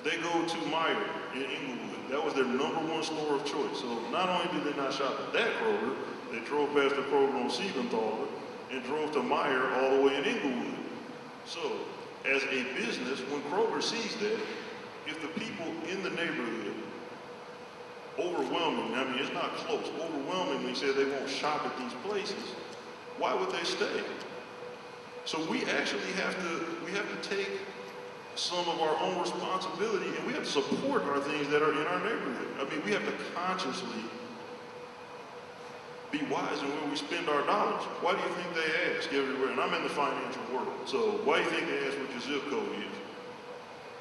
They go to Meyer in Inglewood. That was their #1 store of choice. So not only did they not shop at that Kroger, they drove past the Kroger on Siegenthaler and drove to Meyer all the way in Inglewood. So as a business, when Kroger sees that, if the people in the neighborhood overwhelmingly, I mean it's not close, overwhelmingly say they won't shop at these places, why would they stay? So we actually have to take some of our own responsibility, and we have to support our things that are in our neighborhood. I mean, we have to consciously be wise in where we spend our dollars. Why do you think they ask everywhere? And I'm in the financial world, so why do you think they ask what your zip code is?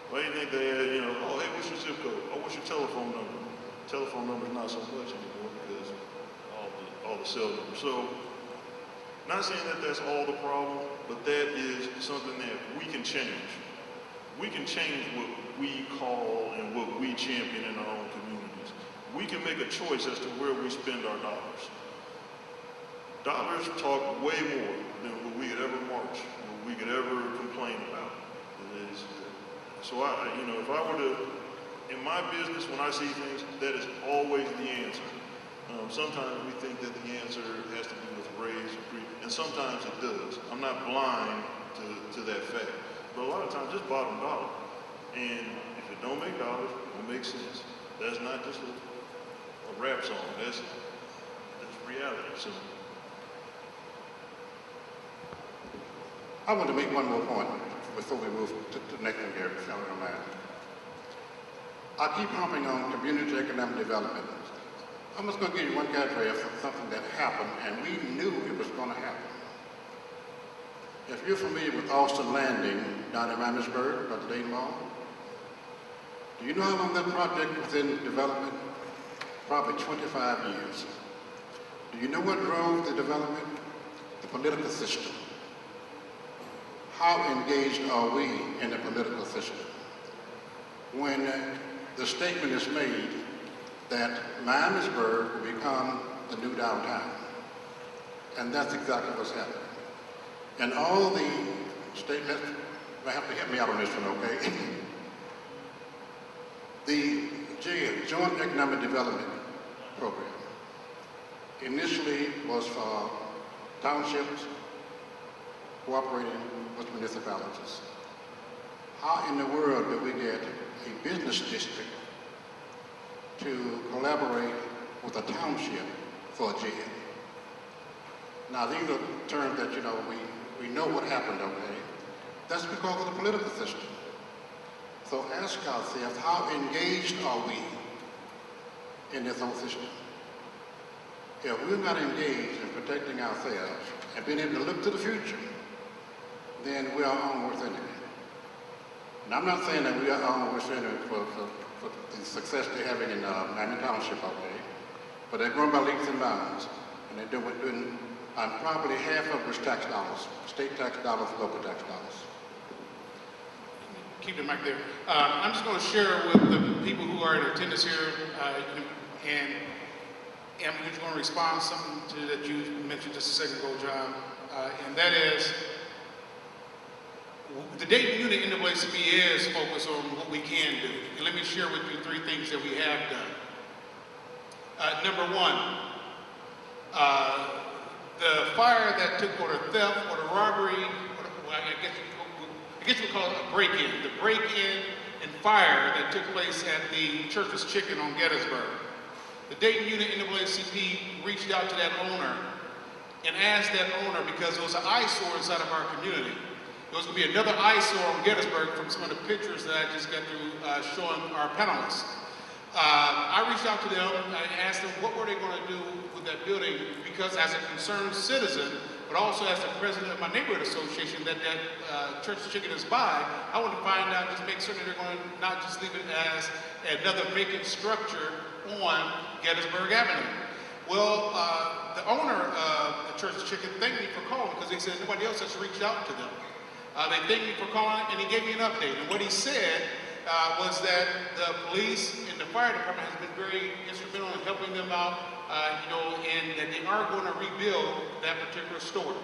Why do you think they ask, oh, hey, what's your zip code? Oh, what's your telephone number? Telephone number's not so much anymore because all the cell numbers. So, not saying that that's all the problem, but that is something that we can change. We can change what we call and what we champion in our own communities. We can make a choice as to where we spend our dollars. Dollars talk way more than what we could ever march, what we could ever complain about. So if I were to, in my business, when I see things, that is always the answer. Sometimes we think that the answer has to do with raise, and sometimes it does. I'm not blind to that fact. But a lot of times, just bottom dollar. And if it don't make dollars, it don't make sense. That's not just a rap song. That's reality. So I want to make one more point before we move to the next one here, if y'all don't mind. I keep harping on community economic development. I'm just going to give you one category of something that happened, and we knew it was going to happen. If you're familiar with Austin Landing down in Ramsburg, by the Dayton Mall, do you know how long that project was in development? Probably 25 years. Do you know what drove the development? The political system. How engaged are we in the political system? When the statement is made that Miamisburg will become the new downtown. And that's exactly what's happening. And all the statements, I have to help me out on this one, okay? The Joint Economic Development Program initially was for townships cooperating with municipalities. How in the world do we get a business district to collaborate with a township for a jail? Now these are terms that, we know what happened, okay? That's because of the political system. So ask ourselves, how engaged are we in this whole system? If we're not engaged in protecting ourselves and being able to look to the future, then we are on worth anything. And I'm not saying that we're saying it for the success they're having in Miami Township out there, but they're growing by leaps and bounds, and they're doing probably half of which tax dollars, state tax dollars, local tax dollars. Keep the mic there. I'm just going to share with the people who are in attendance here, and I'm just going to respond to something that you mentioned just a second ago, John, and that is the Dayton unit NAACP is focused on what we can do. And let me share with you 3 things that we have done. Number 1, the fire that took, or the theft, or the robbery, I guess we call it a break-in. The break-in and fire that took place at the Church's Chicken on Gettysburg. The Dayton unit NAACP reached out to that owner and asked that owner, because it was an eyesore inside of our community. There was going to be another eyesore on Gettysburg from some of the pictures that I just got through showing our panelists. I reached out to them and asked them what were they going to do with that building, because as a concerned citizen, but also as the president of my neighborhood association that Church's Chicken is by, I want to find out, just make certain that they're going to not just leave it as another vacant structure on Gettysburg Avenue. Well, the owner of the Church's Chicken thanked me for calling, because he said nobody else has reached out to them. They thanked me for calling, and he gave me an update. And what he said was that the police and the fire department has been very instrumental in helping them out, and that they are going to rebuild that particular store.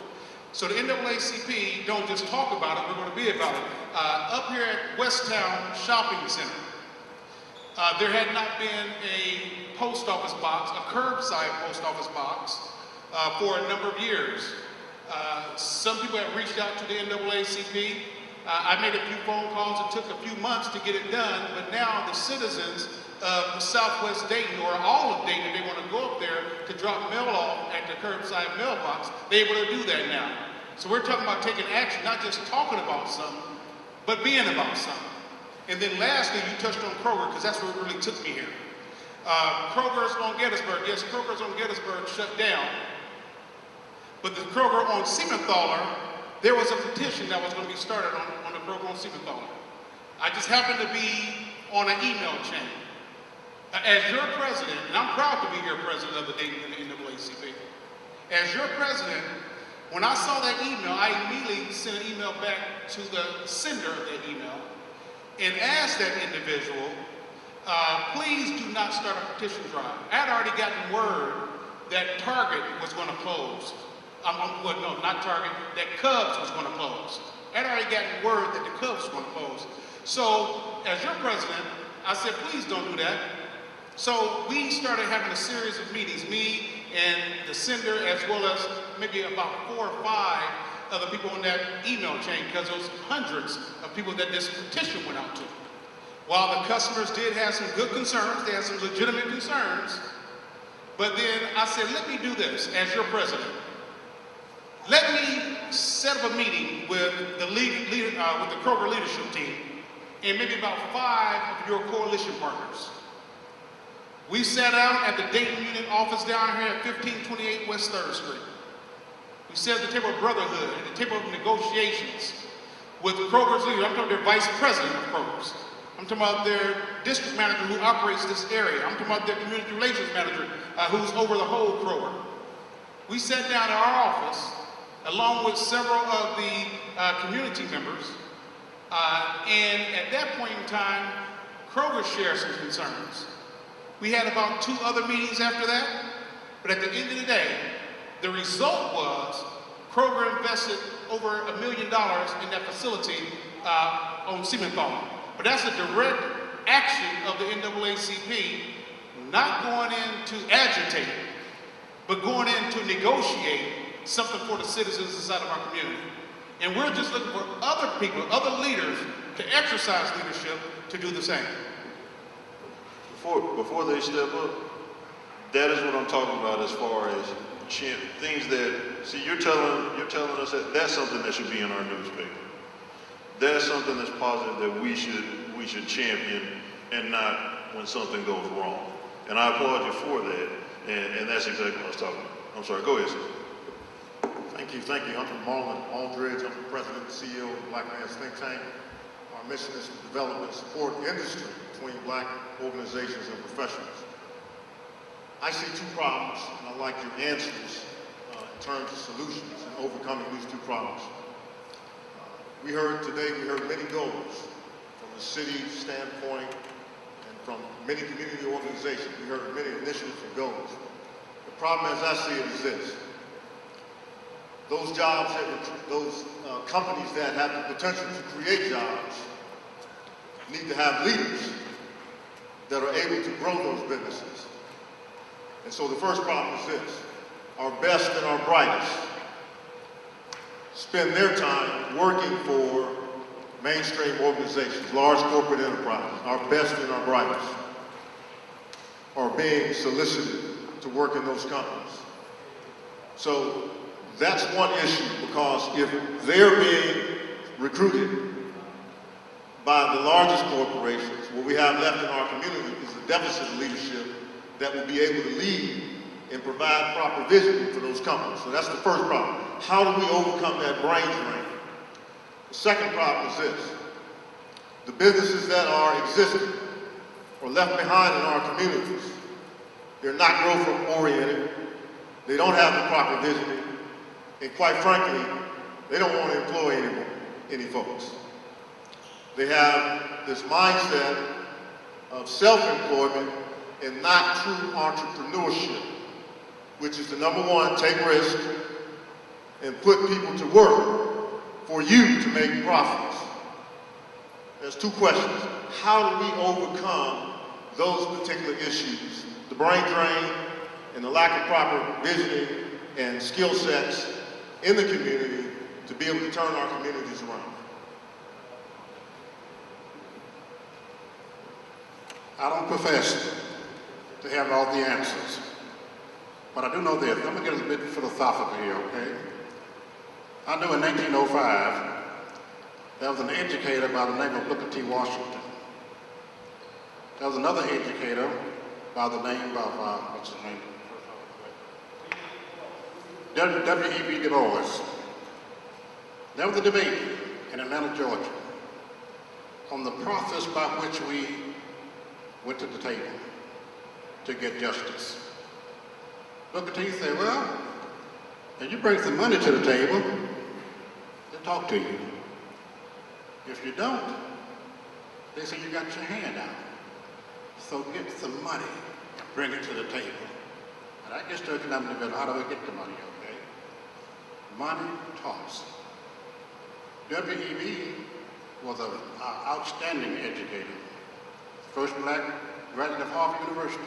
So the NAACP don't just talk about it, we're going to be about it. Up here at Westtown Shopping Center, there had not been a post office box, a curbside post office box, for a number of years. Some people have reached out to the NAACP. I made a few phone calls. It took a few months to get it done, but now the citizens of Southwest Dayton, or all of Dayton, if they want to go up there to drop mail off at the curbside mailbox, they're able to do that now. So we're talking about taking action, not just talking about something, but being about something. And then lastly, you touched on Kroger, because that's what really took me here. Kroger's on Gettysburg. Yes, Kroger's on Gettysburg shut down. But the Kroger on Siementhaler, there was a petition that was going to be started on the Kroger on Siementhaler. I just happened to be on an email chain. As your president, and I'm proud to be your president of the Dayton NAACP, as your president, when I saw that email, I immediately sent an email back to the sender of that email and asked that individual, please do not start a petition drive. I had already gotten word that Target was going to close. Well, no, not Target, that Cubs was going to close. I'd already gotten word that the Cubs was going to close. So, as your president, I said, please don't do that. So, we started having a series of meetings, me and the sender, as well as maybe about 4 or 5 other people on that email chain, because there was hundreds of people that this petition went out to. While the customers did have some good concerns, they had some legitimate concerns, but then I said, let me do this as your president. Let me set up a meeting with the Kroger leadership team and maybe about 5 of your coalition partners. We sat down at the Dayton unit office down here at 1528 West 3rd Street. We sat at the table of brotherhood, at the table of negotiations with Kroger's leader. I'm talking about their vice president of Kroger's. I'm talking about their district manager who operates this area. I'm talking about their community relations manager who's over the whole Kroger. We sat down at our office along with several of the community members. And at that point in time, Kroger shared some concerns. We had about 2 other meetings after that, but at the end of the day, the result was Kroger invested over $1 million in that facility on Siementhaler. But that's a direct action of the NAACP, not going in to agitate, but going in to negotiate something for the citizens inside of our community. And we're just looking for other people, other leaders, to exercise leadership to do the same. Before they step up, that is what I'm talking about as far as things that, see, you're telling us that that's something that should be in our newspaper. That's something that's positive that we should champion, and not when something goes wrong. And I applaud you for that, and that's exactly what I was talking about. I'm sorry, go ahead, sir. Thank you. I'm from Marlon Aldridge. I'm the president and CEO of Black Man's Think Tank. our mission is to develop and support industry between black organizations and professionals. I see two problems, and I'd like your answers in terms of solutions and overcoming these two problems. We heard many goals from the city standpoint and from many community organizations. We heard many initiatives and goals. The problem as I see it is this. Those jobs, those companies that have the potential to create jobs need to have leaders that are able to grow those businesses. And so the first problem is this. Our best and our brightest spend their time working for mainstream organizations, large corporate enterprises. Our best and our brightest are being solicited to work in those companies. So that's one issue, because if they're being recruited by the largest corporations, what we have left in our community is a deficit of leadership that will be able to lead and provide proper vision for those companies. So that's the first problem. How do we overcome that brain drain? The second problem is this. The businesses that are existing or left behind in our communities, they're not growth oriented, they don't have the proper visioning, and quite frankly, they don't want to employ any folks. They have this mindset of self-employment and not true entrepreneurship, which is the number one, take risk and put people to work for you to make profits. There's two questions. How do we overcome those particular issues? The brain drain and the lack of proper visioning and skill sets in the community to be able to turn our communities around. I don't profess to have all the answers, but I do know this. I'm going to get a bit philosophical here, okay? I knew in 1905, there was an educator by the name of Booker T. Washington. There was another educator by the name of, what's his name? W.E.B. Du Bois. There was a debate in Atlanta, Georgia, on the process by which we went to the table to get justice. Booker T said, well, if you bring some money to the table, they'll talk to you. If you don't, they say you got your hand out. So get some money and bring it to the table. And I guess to economic development, how do we get the money, okay? Money talks. W.E.B. was an outstanding educator. First black graduate of Harvard University.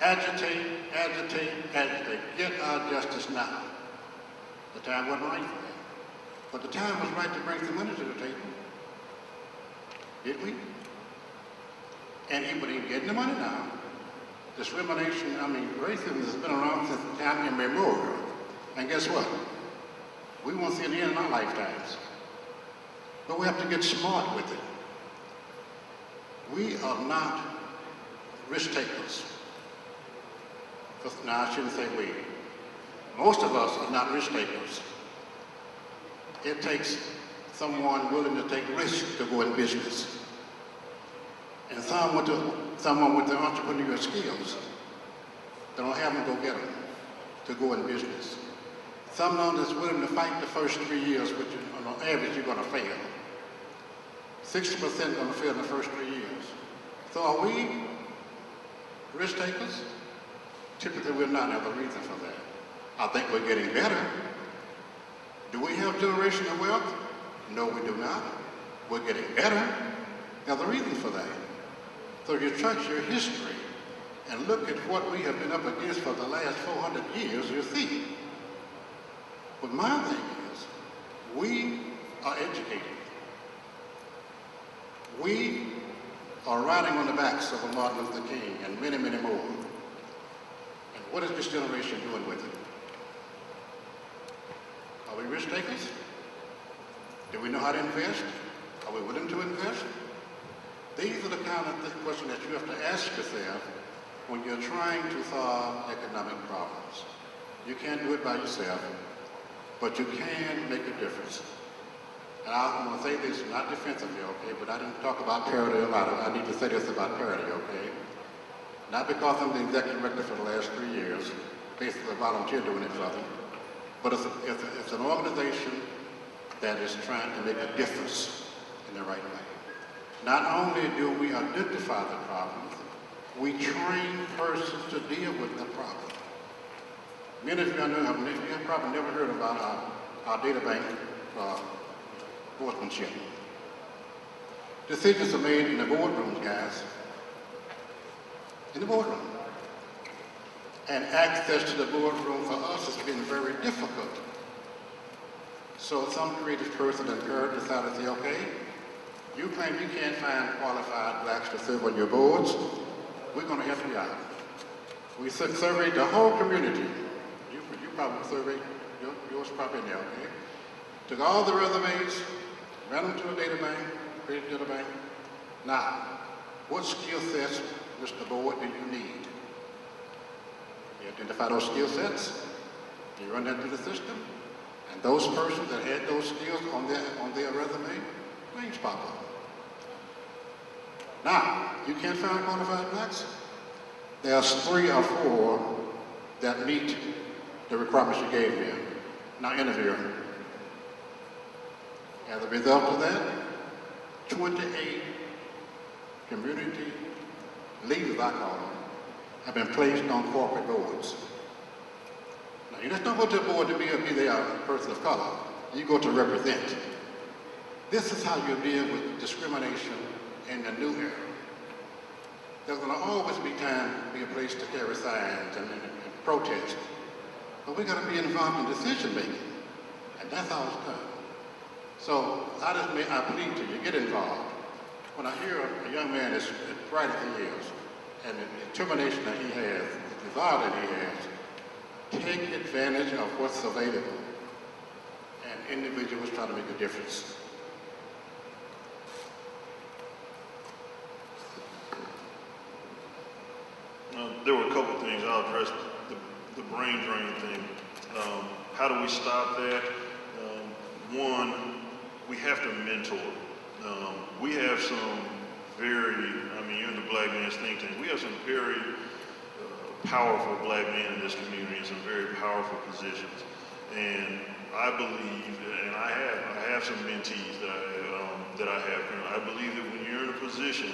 Agitate, agitate, agitate. Get our justice now. The time wasn't right for that. But the time was right to bring some money to the table. Did we? And even in getting the money now, discrimination, racism has been around since time immemorial. And guess what? We won't see it in our lifetimes. But we have to get smart with it. We are not risk takers. Now, I shouldn't say we. Most of us are not risk takers. It takes someone willing to take risks to go in business. And someone with the entrepreneurial skills, they don't have them, go get them to go in business. Someone that's willing to fight the first 3 years, which on average you're going to fail. 60% going to fail in the first 3 years. So are we risk takers? Typically we're not. There's a reason for that. I think we're getting better. Do we have generational wealth? No, we do not. We're getting better. There's a reason for that. So if you trace your history and look at what we have been up against for the last 400 years, you'll see. But my thing is, we are educated. We are riding on the backs of a Martin Luther King and many, many more. And what is this generation doing with it? Are we risk takers? Do we know how to invest? Are we willing to invest? These are the kind of questions that you have to ask yourself when you're trying to solve economic problems. You can't do it by yourself, but you can make a difference. and I'm going to say this not defensively, okay, but I didn't talk about parity a lot. I need to say this about parity, okay? Not because I'm the executive director for the last 3 years, basically volunteer doing it for them, but it's an organization that is trying to make a difference in the right way. Not only do we identify the problems, we train persons to deal with the problem. Many of you have probably never heard about our data bank sportsmanship. Decisions are made in the boardrooms, guys. In the boardroom. And access to the boardroom for us has been very difficult. So some creative person in Perry decided to say, okay, you claim you can't find qualified blacks to serve on your boards. We're going to help you out. We surveyed the whole community. You probably surveyed yours probably in there, okay? Took all the resumes, ran them to a data bank, created a data bank. Now, what skill sets, Mr. Board, do you need? You identify those skill sets, you run that through the system, and those persons that had those skills on their resume, names pop up. Now, you can't find qualified blacks? There's 3 or 4 that meet the requirements you gave me. Now interview them. As a result of that, 28 community leaders, I call them, have been placed on corporate boards. Now, you just don't go to a board to be a person of color. You go to represent. This is how you deal with discrimination in the new era. There's going to always be time to be a place to carry signs and protest. But we got to be involved in decision making. And that's how it's done. So I plead to you, get involved. When I hear a young man as bright as he is, and the determination that he has, the desire that he has, take advantage of what's available. And individuals try to make a difference. There were a couple of things. I'll address the brain drain thing. How do we stop that? One, we have to mentor. We have some you're in the Black Man's Think Tank, we have some very powerful black men in this community in some very powerful positions. And I believe, and I have some mentees that I have. I believe that when you're in a position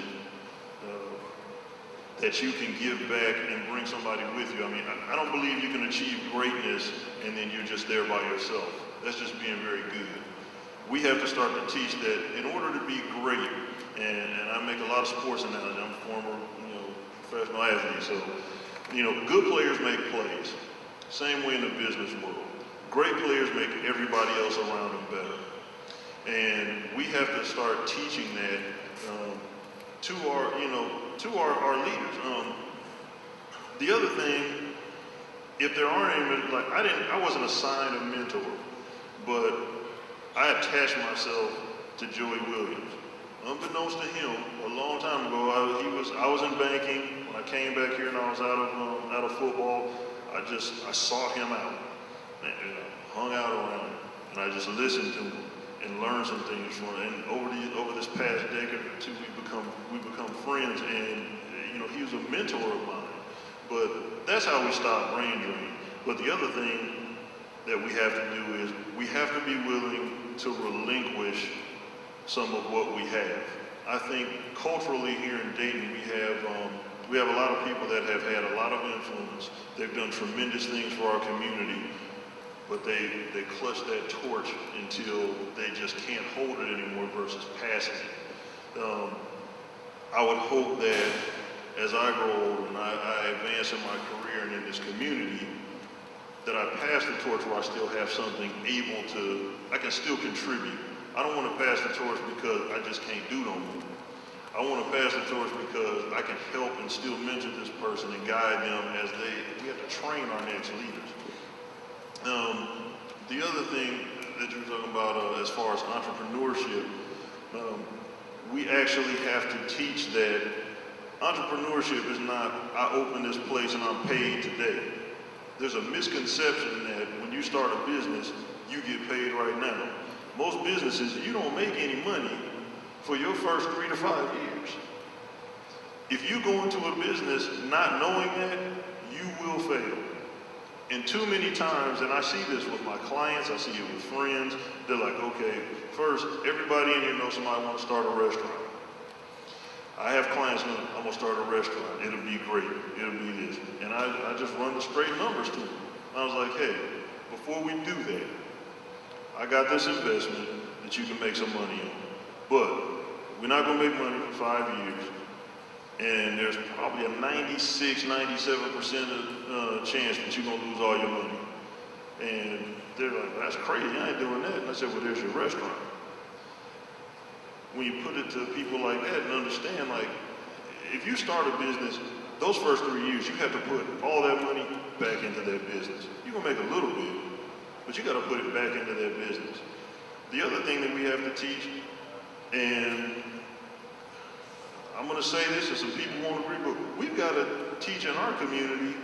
that you can give back and bring somebody with you. I don't believe you can achieve greatness and then you're just there by yourself. That's just being very good. We have to start to teach that in order to be great, and I make a lot of sports analogies. I'm a former, professional athlete, so, good players make plays. Same way in the business world. Great players make everybody else around them better. And we have to start teaching that to our leaders. The other thing, if there aren't any, I wasn't assigned a mentor, but I attached myself to Joey Williams. Unbeknownst to him, a long time ago, I was in banking. When I came back here and I was out of football, I sought him out and hung out around him, and I just listened to him and learned some things from him. And over this past decade or two, we become friends, and he was a mentor of mine. But that's how we stop brain drain. But the other thing that we have to do is we have to be willing to relinquish some of what we have. I think culturally here in Dayton, we have a lot of people that have had a lot of influence. They've done tremendous things for our community, but they clutch that torch until they just can't hold it anymore versus passing it. I would hope that as I grow older and I advance in my career and in this community, that I pass the torch where I still have something I can still contribute. I don't want to pass the torch because I just can't do no more. I want to pass the torch because I can help and still mentor this person and guide them as we have to train our next leaders. The other thing that you were talking about as far as entrepreneurship, we actually have to teach that entrepreneurship is not, I open this place and I'm paid today. There's a misconception that when you start a business, you get paid right now. most businesses, you don't make any money for your first 3 to 5 years. If you go into a business not knowing that, you will fail. And too many times, and I see this with my clients, I see it with friends, they're like, okay, first, everybody in here knows somebody wants to start a restaurant. I have clients know, I'm gonna start a restaurant, it'll be great, it'll be this. And I just run the straight numbers to them. I was like, hey, before we do that, I got this investment that you can make some money on. But we're not gonna make money for 5 years. And there's probably a 96, 97% chance that you're gonna lose all your money. And they're like, that's crazy, I ain't doing that. And I said, well, there's your restaurant. When you put it to people like that and understand, like, if you start a business, those first 3 years, you have to put all that money back into that business. You're gonna make a little bit, but you gotta put it back into that business. The other thing that we have to teach, and I'm gonna say this, and some people won't agree, but we've gotta teach in our community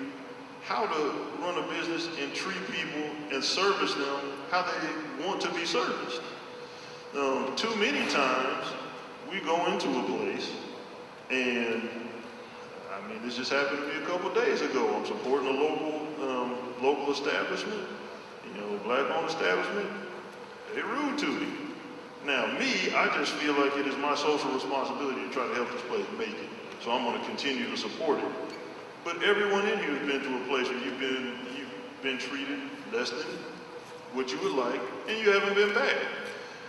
how to run a business and treat people and service them how they want to be serviced. Too many times, we go into a place, and I mean, this just happened to me a couple of days ago. I'm supporting a local establishment, you know, black-owned establishment. They're rude to me. Now, me, I just feel like it is my social responsibility to try to help this place make it. So I'm going to continue to support it. But everyone in here has been to a place where you've been treated less than what you would like, and you haven't been back.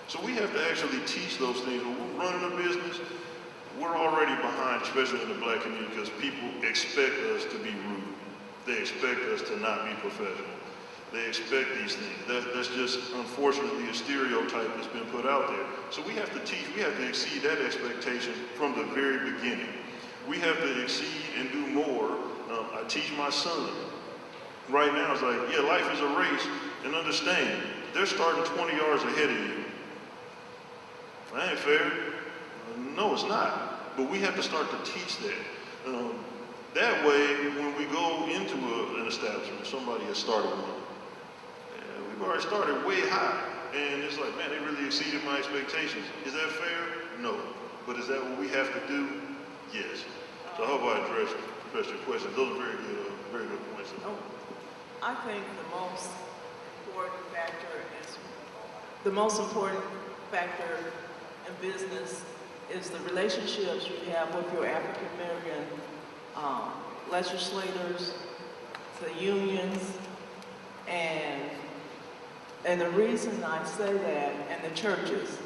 So we have to actually teach those things. When we're running a business, we're already behind, especially in the black community, because people expect us to be rude. They expect us to not be professional. They expect these things. That's just, unfortunately, a stereotype that's been put out there. So we have to teach, we have to exceed that expectation from the very beginning. We have to exceed and do more. I teach my son. Right now, it's like, yeah, life is a race, and understand, they're starting 20 yards ahead of you. That ain't fair. No, it's not. But we have to start to teach that. That way, when we go into an establishment, somebody has started one. We've already started way high. And it's like, man, they really exceeded my expectations. Is that fair? No. But is that what we have to do? Yes. So I hope I addressed your questions. Those are very good points. I think the most important factor in business is the relationships you have with your African American legislators, the unions, and the reason I say that, and the churches,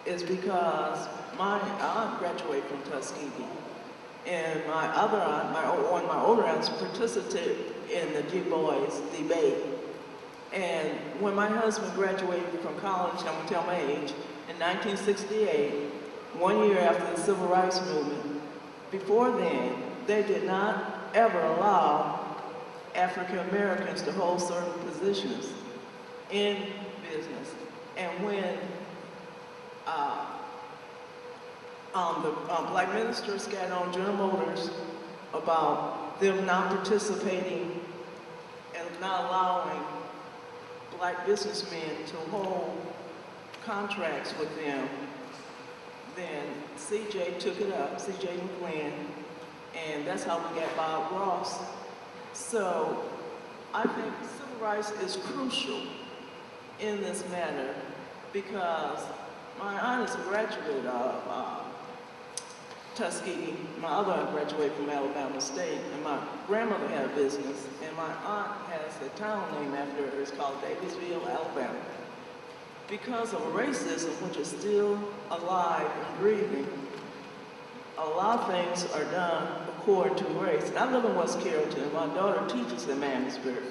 is because I graduated from Tuskegee, and my one of my older aunts participated in the Du Bois debate. And when my husband graduated from college, I'm gonna tell my age, in 1968, 1 year after the Civil Rights Movement, before then, they did not ever allow African Americans to hold certain positions in business. And when the black ministers got on General Motors about them not participating and not allowing black businessmen to hold contracts with them, then CJ took it up, CJ McGlynn, and that's how we got Bob Ross. So I think civil rights is crucial in this matter because my aunt is a graduate of Tuskegee. My other aunt graduated from Alabama State, and my grandmother had a business, and my aunt has a town named after her. It's called Davisville, Alabama. Because of racism, which is still alive and breathing, a lot of things are done according to race. And I live in West Carrollton. My daughter teaches in Mansburg.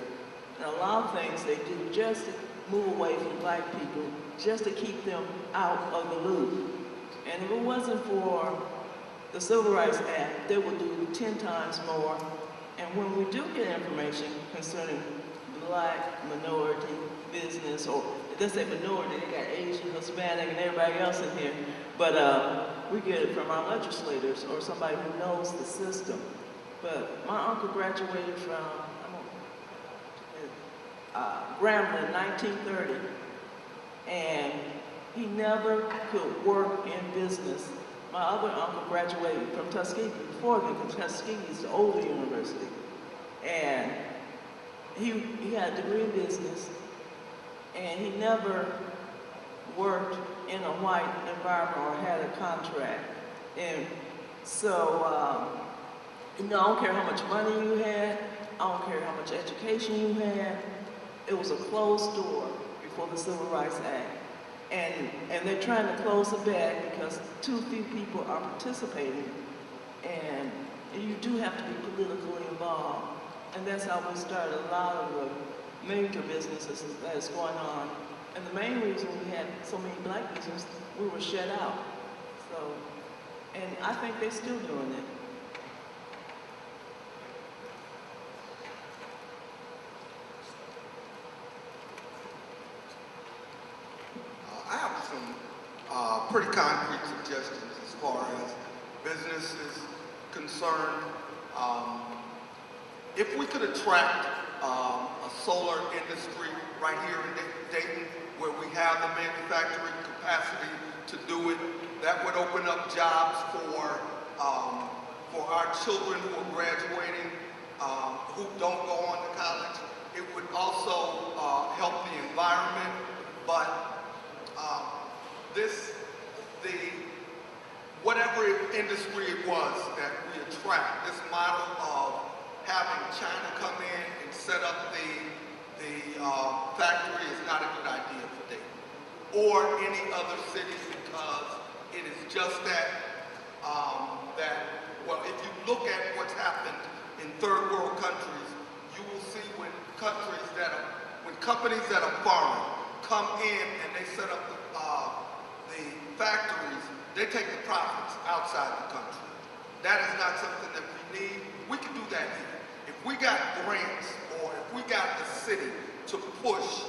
And a lot of things they do just to move away from black people, just to keep them out of the loop. And if it wasn't for the Civil Rights Act, they would do 10 times more. And when we do get information concerning black minority business, or let's say minority, they got Asian, Hispanic, and everybody else in here, but we get it from our legislators or somebody who knows the system. But my uncle graduated from Grambling in 1930, and he never could work in business. My other uncle graduated from Tuskegee before me, because Tuskegee is the older university. And he had a degree in business, and he never worked in a white environment or had a contract. And so, you know, I don't care how much money you had, I don't care how much education you had, it was a closed door before the Civil Rights Act. And they're trying to close the back because too few people are participating, and you do have to be politically involved. And that's how we started a lot of the major businesses that is going on. And the main reason we had so many black businesses, we were shut out. So, and I think they're still doing it. I have some pretty concrete suggestions as far as business is concerned. If we could attract a solar industry right here in Dayton, where we have the manufacturing capacity to do it, that would open up jobs for our children who are graduating, who don't go on to college. It would also help the environment, but whatever industry it was that we attract, this model of having China come in and set up the factory is not a good idea for Dayton or any other city, because it is just well, if you look at what's happened in third world countries, you will see when companies that are foreign come in and they set up the factories, they take the profits outside the country. That is not something that we need. We can do that here. If we got grants, or if we got the city to push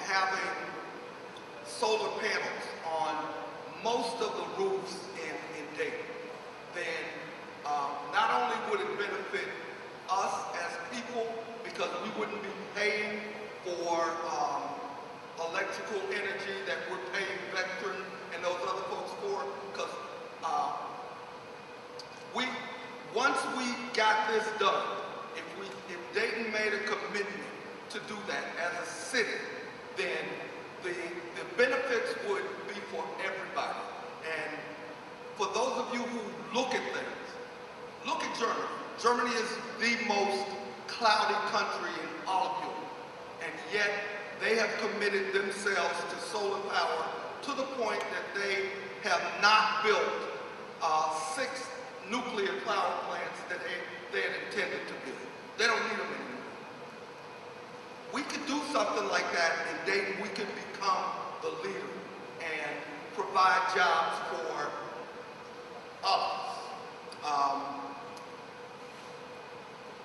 having solar panels on most of the roofs in Dayton, then not only would it benefit us as people, because we wouldn't be paying for electrical energy that we're paying Vectren and those other folks for, because once we got this done, if Dayton made a commitment to do that as a city, then the benefits would be for everybody. And for those of you who look at things, look at Germany. Germany is the most cloudy country in all of Europe, and yet they have committed themselves to solar power to the point that they have not built 6 nuclear power plants that they had intended to build. They don't need them anymore. We could do something like that in Dayton. We could become the leader and provide jobs for others.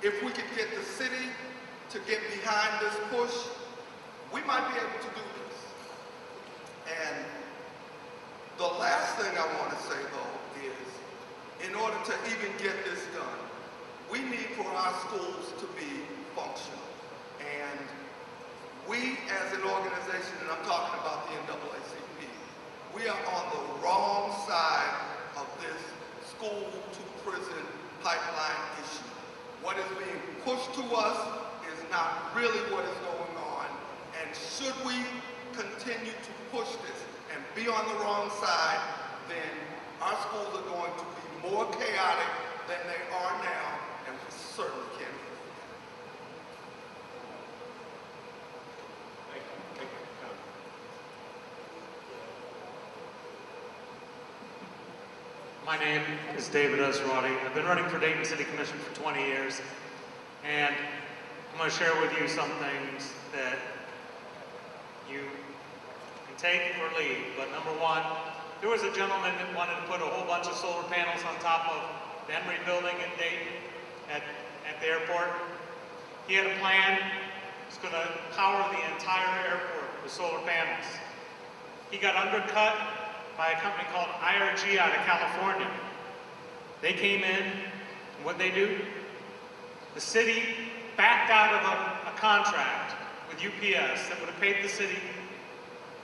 If we could get the city to get behind this push, we might be able to do this. And the last thing I want to say, though, is in order to even get this done, we need for our schools to be functional. And we as an organization, and I'm talking about the NAACP, we are on the wrong side of this school-to-prison pipeline issue. What is being pushed to us is not really what is going on. And should we continue to push this and be on the wrong side, then our schools are going to be more chaotic than they are now, and we certainly can't afford that. Thank you. My name is David Esrati. I've been running for Dayton City Commission for 20 years, and I'm going to share with you some things that you can take or leave. But number one, there was a gentleman that wanted to put a whole bunch of solar panels on top of the Emory building in Dayton at the airport. He had a plan. He's going to power the entire airport with solar panels. He got undercut by a company called IRG out of California. They came in, and what they do? The city backed out of a contract with UPS that would have paid the city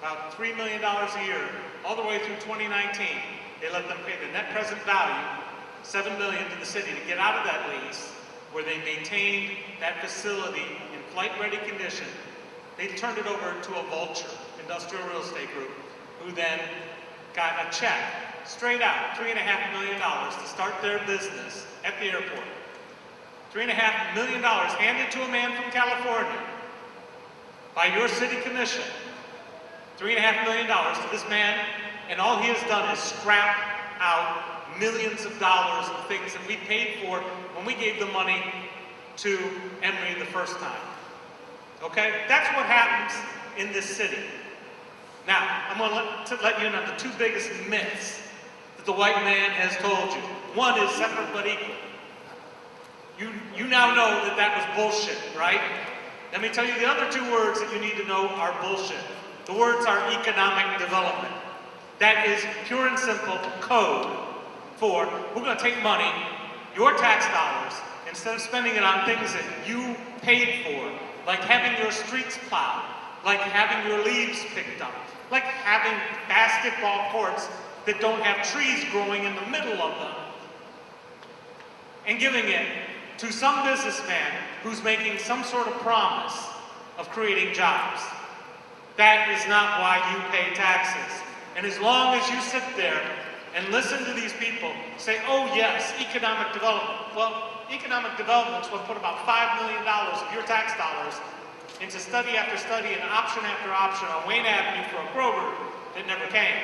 about $3 million a year, all the way through 2019. They let them pay the net present value, $7 million to the city to get out of that lease, where they maintained that facility in flight-ready condition. They turned it over to a Vulture industrial real estate group, who then got a check, straight out, $3.5 million to start their business at the airport. $3.5 million handed to a man from California by your city commission. $3.5 million to this man, and all he has done is scrap out millions of dollars of things that we paid for when we gave the money to Emory the first time. Okay? That's what happens in this city. Now, I'm going to let you in on the two biggest myths that the white man has told you. One is separate but equal. You now know that that was bullshit, right? Let me tell you the other two words that you need to know are bullshit. The words are economic development. That is pure and simple code for, we're going to take money, your tax dollars, instead of spending it on things that you paid for, like having your streets plowed, like having your leaves picked up, like having basketball courts that don't have trees growing in the middle of them, and giving it to some businessman who's making some sort of promise of creating jobs. That is not why you pay taxes. And as long as you sit there and listen to these people say, oh yes, economic development. Well, economic development is what put about $5 million of your tax dollars into study after study and option after option on Wayne Avenue for a Kroger that never came.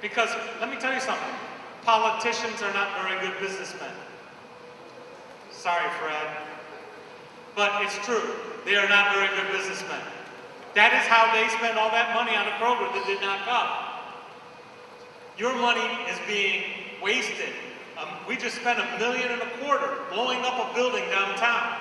Because, let me tell you something, politicians are not very good businessmen. Sorry, Fred. But it's true. They are not very good businessmen. That is how they spend all that money on a Kroger that did not come. Your money is being wasted. We just spent $1.25 million blowing up a building downtown,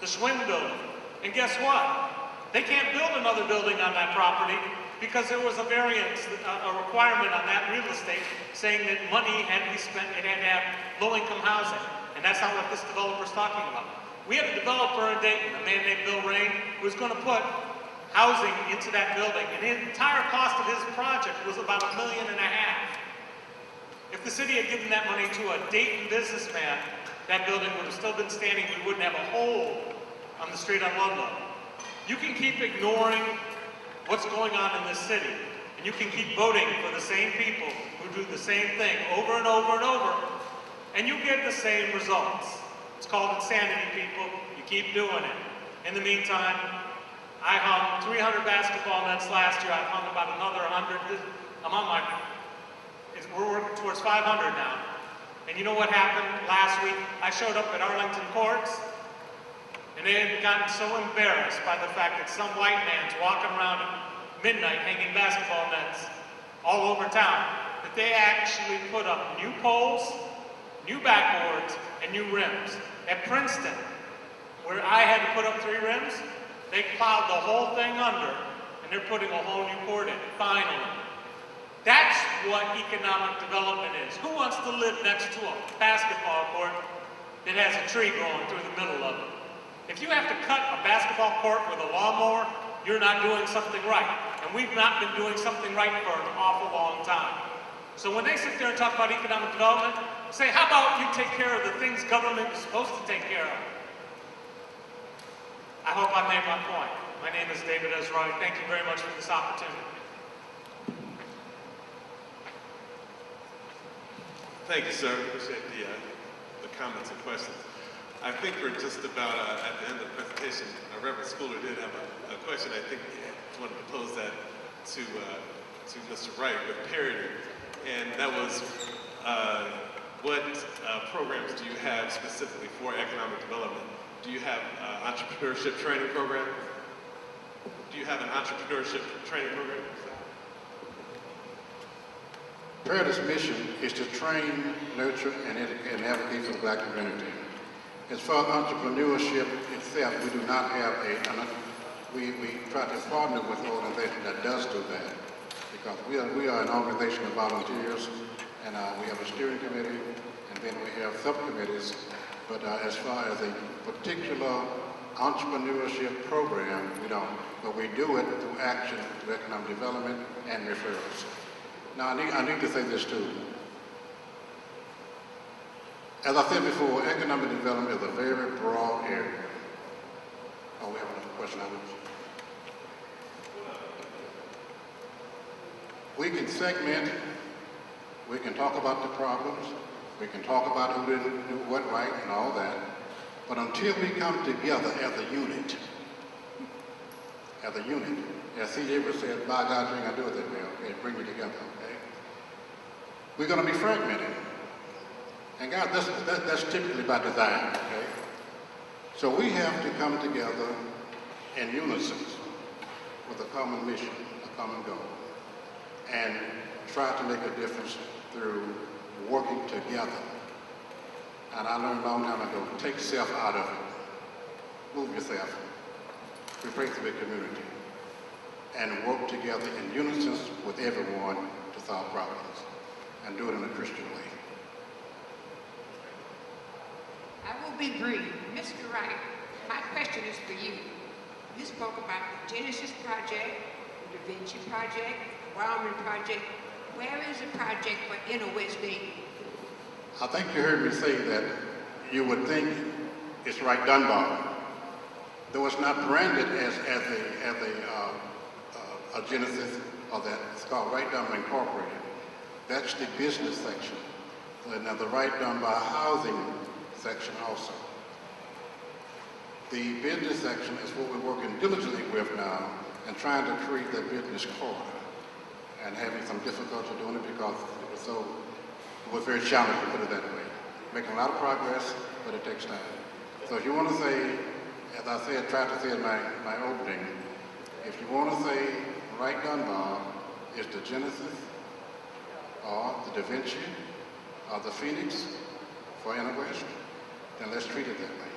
the Schwinn building. And guess what? They can't build another building on that property because there was a variance, a requirement on that real estate saying that money had to be spent, it had to have low-income housing. And that's not what this developer's talking about. We have a developer in Dayton, a man named Bill Rain, who's going to put housing into that building, and the entire cost of his project was about $1.5 million. If the city had given that money to a Dayton businessman, that building would have still been standing. We wouldn't have a hole on the street on Ludlow. You can keep ignoring what's going on in this city, and you can keep voting for the same people who do the same thing over and over and over, and you get the same results. It's called insanity, people. You keep doing it. In the meantime, I hung 300 basketball nets last year. I've hung about another 100. We're working towards 500 now. And you know what happened last week? I showed up at Arlington Courts, and they had gotten so embarrassed by the fact that some white man's walking around at midnight hanging basketball nets all over town, that they actually put up new poles, new backboards, and new rims. At Princeton, where I had to put up 3 rims, they plowed the whole thing under, and they're putting a whole new court in, finally. That's what economic development is. Who wants to live next to a basketball court that has a tree growing through the middle of it? If you have to cut a basketball court with a lawnmower, you're not doing something right. And we've not been doing something right for an awful long time. So when they sit there and talk about economic development, say, how about you take care of the things government is supposed to take care of? I hope I made my point. My name is David Esrati. Thank you very much for this opportunity. Thank you, sir. Appreciate the comments and questions. I think we're just about at the end of the presentation. Reverend Schooler did have a question. I think he wanted to pose that to Mr. Wright with parity. And that was, what programs do you have specifically for economic development? Do you have an entrepreneurship training program? Do you have an entrepreneurship training program? Parity's mission is to train, nurture, and educate and advocate for the Black community. As far as entrepreneurship itself, we do not have we try to partner with an organization that does do that, because we are an organization of volunteers, and we have a steering committee, and then we have subcommittees. But as far as a particular entrepreneurship program, we don't, but we do it through action, through economic development and referrals. Now, I need to say this too. As I said before, economic development is a very broad area. Oh, we have another question. We can segment, we can talk about the problems, we can talk about who didn't do what right and all that, but until we come together as a unit, as C.J. was said, by God, you ain't gonna do it that way, okay? Bring me together, okay? We're gonna be fragmented. And God, that's typically by design, okay? So we have to come together in unison with a common mission, a common goal, and try to make a difference through working together. And I learned a long time ago, take self out of it. Move yourself. We pray for the community and work together in unison with everyone to solve problems and do it in a Christian way. I will be brief. Mr. Wright, my question is for you. You spoke about the Genesis Project, the Da Vinci Project, the Wyoming Project. Where is the project for Inner West Dayton? I think you heard me say that you would think it's Wright Dunbar, though it's not branded as a Genesis or that. It's called Wright Dunbar Incorporated. That's the business section. Now the Wright Dunbar housing section also. The business section is what we're working diligently with now and trying to create that business corridor and having some difficulty doing it because it was very challenging, to put it that way. Making a lot of progress, but it takes time. So if you want to say, as I said, tried to say in my opening, if you want to say Wright Dunbar is the Genesis or the Da Vinci or the Phoenix for Inner West, then let's treat it that way.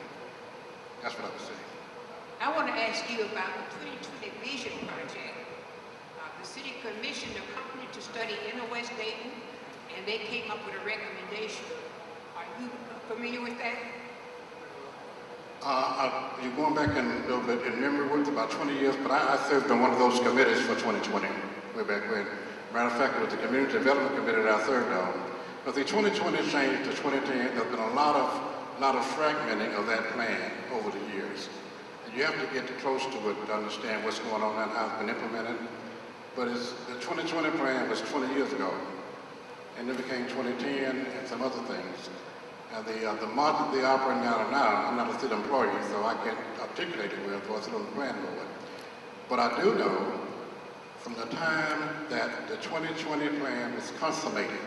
That's what I was saying. I want to ask you about the 2020 Vision Project. The city commissioned a company to study Inner West Dayton, and they came up with a recommendation. Are you familiar with that? You're going back in a little bit in memory with about 20 years, but I served on one of those committees for 2020, way back when. Matter of fact, it was the Community Development Committee that I served on. But the 2020 changed to 2010. There's been a lot of fragmenting of that plan over the years. And you have to get close to it to understand what's going on and how it's been implemented. But the 2020 plan was 20 years ago, and it became 2010 and some other things. And the model they're operating out of now, I'm not a city employee, so I can't articulate it well, so I sit on the plan board. But I do know from the time that the 2020 plan was consummated,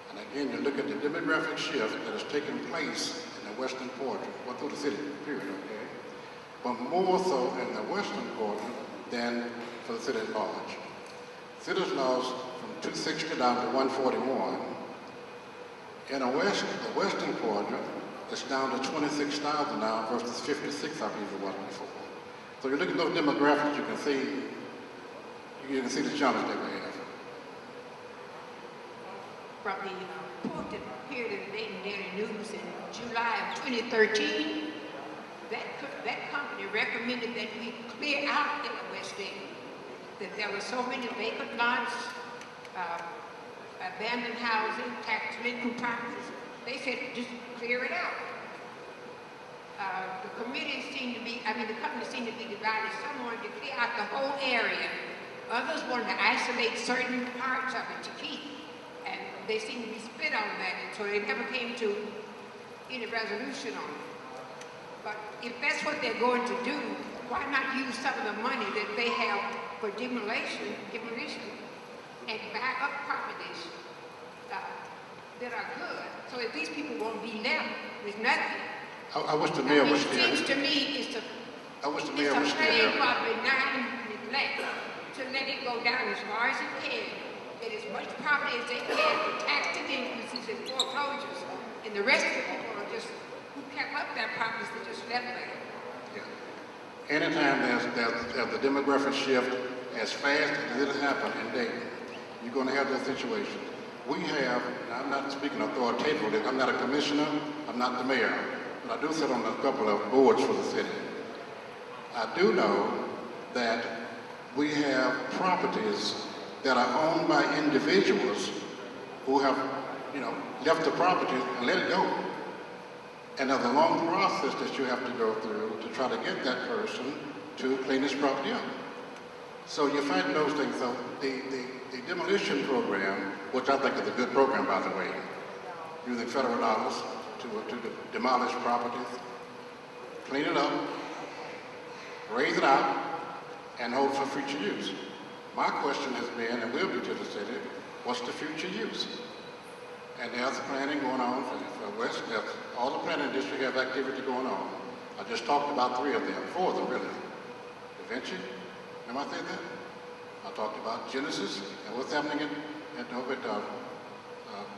and again, you look at the demographic shift that has taken place in the western quadrant, well, through the city, period, okay? But more so in the western quadrant than for the city at large. Cities lost from 260 down to 141. In the western quadrant, it's down to 26,000 now versus 56, I believe it was before. So you look at those demographics, you can see the challenge that we have. From the report that appeared in the Dayton Daily News in July of 2013, that company recommended that we clear out in the West Dayton, that there were so many vacant lots, abandoned housing, tax delinquent properties. They said just clear it out. The company seemed to be divided. Some wanted to clear out the whole area. Others wanted to isolate certain parts of it to keep. And they seemed to be split on that, and so they never came to any resolution on it. But if that's what they're going to do, why not use some of the money that they have for demolition, and buy up properties that are good, so that these people won't be left with nothing? I wish the mayor was there. It seems to me it's a plain probably neglect to let it go down as far as it can, get as much property as they can for tax delinquencies and foreclosures, and the rest of the people are just who kept up their properties that just left there. Yeah. Anytime there's the demographic shift as fast as it happened in Dayton, you're going to have that situation. We have, I'm not speaking authoritatively, I'm not a commissioner, I'm not the mayor, but I do sit on a couple of boards for the city. I do know that we have properties that are owned by individuals who have, left the property and let it go. And there's a long process that you have to go through to try to get that person to clean this property up. So you're fighting those things. So the demolition program, which I think is a good program, by the way, using federal dollars to demolish properties, clean it up, raise it out, and hold for future use. My question has been, and will be to the city, what's the future use? And there's planning going on for West. All the planning district have activity going on. I just talked about 3 of them, 4 of them really. Da Vinci, remember I said that? I talked about Genesis and what's happening over at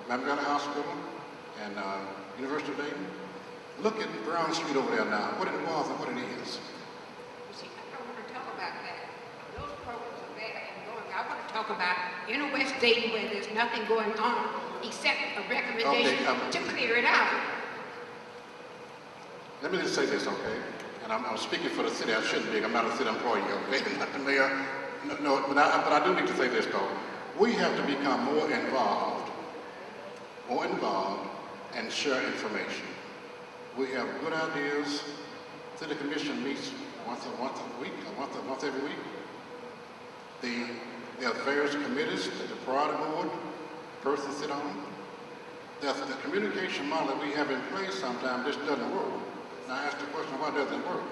Mammoth Hospital and University of Dayton. Look at Brown Street over there now, what it was and what it is. See, I don't want to talk about that. Those programs are there and going. I want to talk about inner West Dayton where there's nothing going on except a recommendation to clear it out. Let me just say this, okay? And I'm speaking for the city. I shouldn't be. I'm not a city employee, okay? Not the mayor. No, but I do need to say this, though. We have to become more involved and share information. We have good ideas. City Commission meets once a week, once every week. There are various committees that the priority board persons sit on. The communication model that we have in place sometimes just doesn't work. Now I ask the question, why doesn't it work?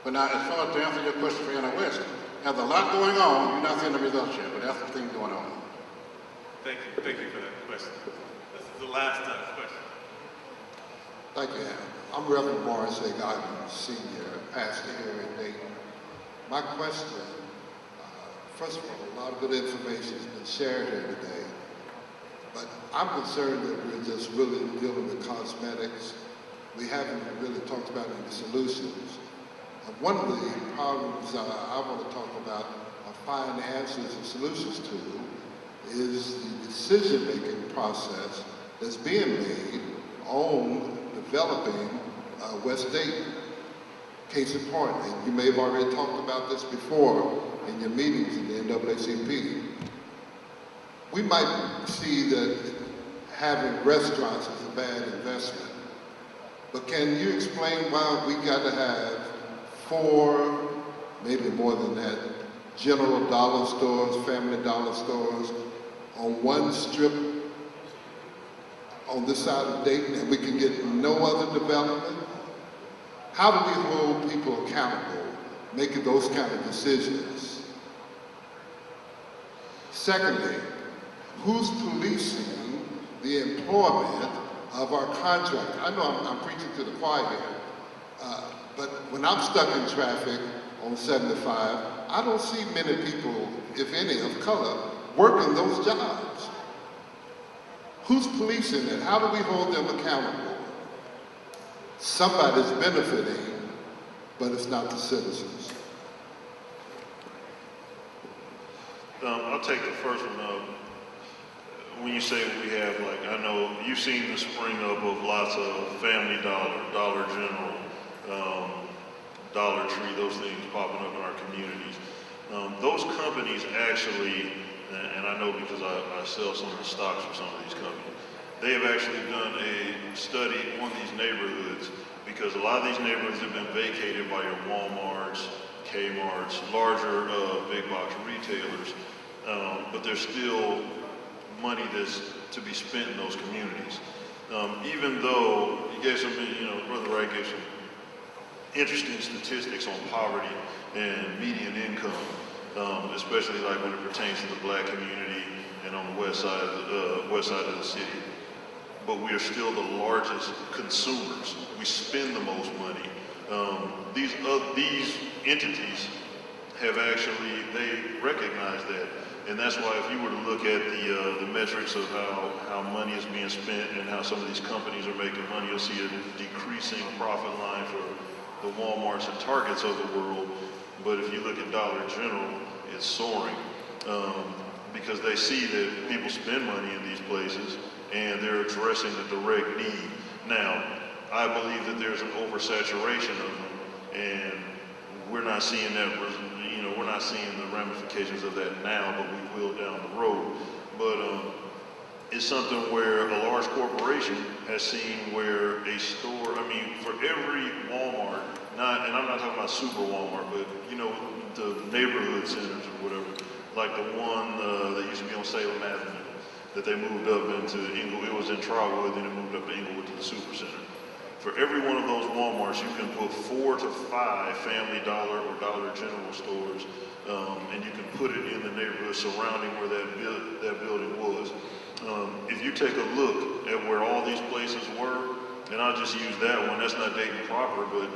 But now, as far as to answer your question for Inner West, there's a lot going on. You're not seeing the results yet, but there's some things going on. Thank you for that question. This is the last question. Thank you, Al. I'm Reverend Morris A. Godwin, Senior Pastor here in Dayton. My question, first of all, a lot of good information has been shared here today, but I'm concerned that we're just really dealing with cosmetics. We haven't really talked about any solutions. One of the problems I want to talk about or find answers and solutions to is the decision-making process that's being made on developing West Dayton. Case in point, and you may have already talked about this before in your meetings in the NAACP. We might see that having restaurants is a bad investment, but can you explain why we got to have 4, maybe more than that, general dollar stores, family dollar stores on one strip on this side of Dayton, and we can get no other development? How do we hold people accountable making those kind of decisions? Secondly, who's policing the employment of our contractors? I know I'm preaching to the choir here, but when I'm stuck in traffic on 75, I don't see many people, if any, of color working those jobs. Who's policing it? How do we hold them accountable? Somebody's benefiting, but it's not the citizens. I'll take the first one. When you say we have, like, I know you've seen the spring up of lots of Family Dollar, Dollar General, Dollar Tree, those things popping up in our communities. Those companies actually, and I know because I sell some of the stocks for some of these companies, they have actually done a study on these neighborhoods because a lot of these neighborhoods have been vacated by your Walmarts, Kmarts, larger big box retailers, but there's still money that's to be spent in those communities. Even though you gave some, Brother Wright gave some interesting statistics on poverty and median income, especially like when it pertains to the black community and on the west side of the city. But we are still the largest consumers. We spend the most money. These entities have actually, they recognize that. And that's why if you were to look at the metrics of how money is being spent and how some of these companies are making money, you'll see a decreasing profit line for the Walmarts and Targets of the world. But if you look at Dollar General, it's soaring because they see that people spend money in these places and they're addressing the direct need. Now, I believe that there's an oversaturation of them, and we're not seeing that, we're not seeing the ramifications of that now, but we will down the road. But it's something where a large corporation has seen where a store, for every Walmart, and I'm not talking about super Walmart, but the neighborhood centers or whatever, like the one that used to be on Salem Avenue, that they moved up into Inglewood. It was in Trotwood, then it moved up to Inglewood to the Super Center. For every one of those Walmarts, you can put 4 to 5 Family Dollar or Dollar General stores, and you can put it in the neighborhood surrounding where that building was. If you take a look at where all these places were, and I'll just use that one, that's not Dayton proper, but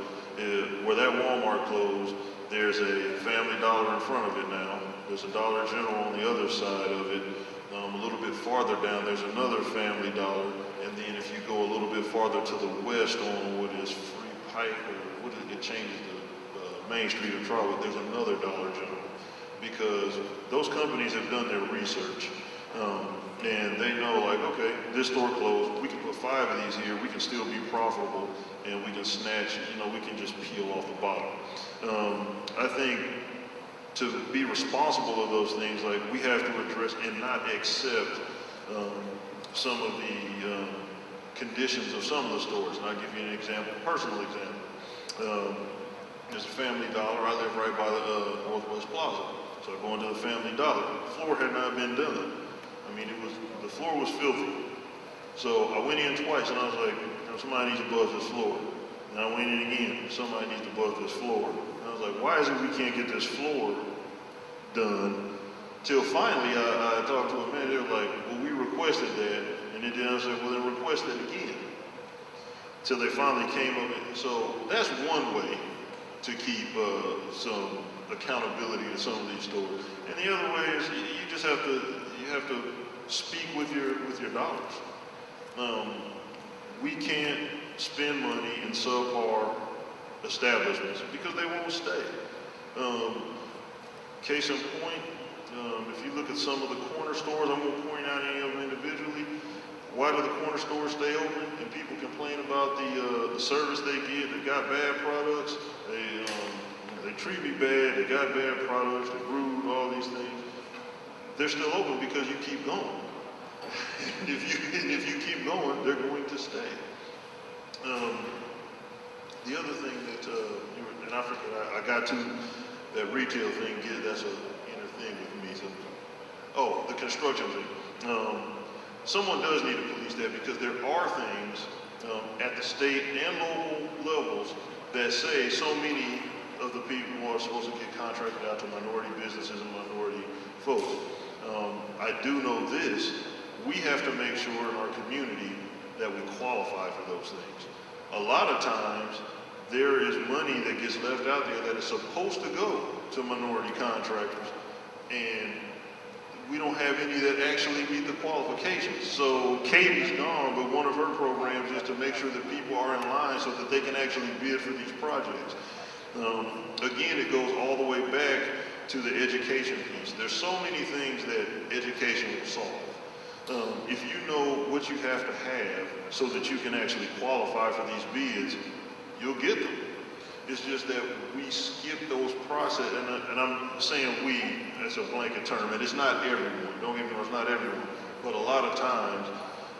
where that Walmart closed, there's a Family Dollar in front of it now. There's a Dollar General on the other side of it. A little bit farther down, there's another Family Dollar, and then if you go a little bit farther to the west on what is Free Pike, or it changes the Main Street of Trotwood, there's another Dollar General, because those companies have done their research, and they know, like, okay, this store closed, we can put 5 of these here, we can still be profitable, and we can snatch, we can just peel off the bottom. I think to be responsible of those things, like, we have to address and not accept some of the conditions of some of the stores. And I'll give you an example, personal example. There's a Family Dollar. I live right by the Northwest Plaza. So I go into the Family Dollar. The floor had not been done. The floor was filthy. So I went in twice and I was like, somebody needs to buzz this floor. And I went in again, somebody needs to buzz this floor. I was like, why is it we can't get this floor done? Till finally, I talked to a man, they were like, well, we requested that. And then I said, well, then request it again. Till they finally came up with, so that's one way to keep some accountability in some of these stores. And the other way is you just have to speak with your dollars. We can't spend money in subpar establishments because they won't stay. Case in point, if you look at some of the corner stores, I won't point out any of them individually. Why do the corner stores stay open and people complain about the service they get? They got bad products, they treat me bad, they got bad products, they're rude, all these things. They're still open because you keep going. And if you keep going, they're going to stay. The other thing that, and I forget, I got to that retail thing, that's an inner thing with me. So, the construction thing. Someone does need to police that because there are things at the state and local levels that say so many of the people are supposed to get contracted out to minority businesses and minority folks. I do know this, we have to make sure in our community that we qualify for those things. A lot of times, there is money that gets left out there that is supposed to go to minority contractors, and we don't have any that actually meet the qualifications. So Katie's gone, but one of her programs is to make sure that people are in line so that they can actually bid for these projects. Again, it goes all the way back to the education piece. There's so many things that education will solve. If you know what you have to have so that you can actually qualify for these bids, you'll get them. It's just that we skip those processes, and I'm saying we, that's a blanket term, and it's not everyone. Don't get me wrong, it's not everyone. But a lot of times,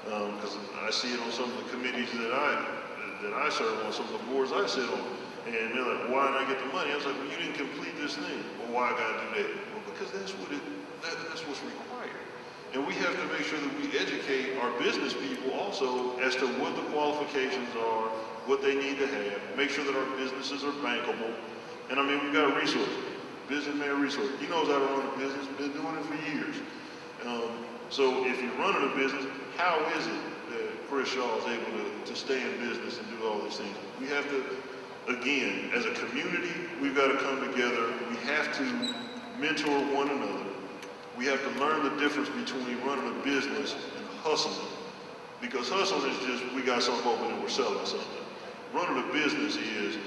because I see it on some of the committees that I serve on, some of the boards I sit on, and they're like, why didn't I get the money? I was like, well, you didn't complete this thing. Well, why I gotta do that? Well, because that's what's required. And we have to make sure that we educate our business people also as to what the qualifications are, what they need to have, make sure that our businesses are bankable. And we've got resources, businessman resource. He knows how to run a business, been doing it for years. So if you're running a business, how is it that Chris Shaw is able to stay in business and do all these things? We have to, again, as a community, we've got to come together. We have to mentor one another. We have to learn the difference between running a business and hustling. Because hustling is just, we got something open and we're selling something. Running a business is,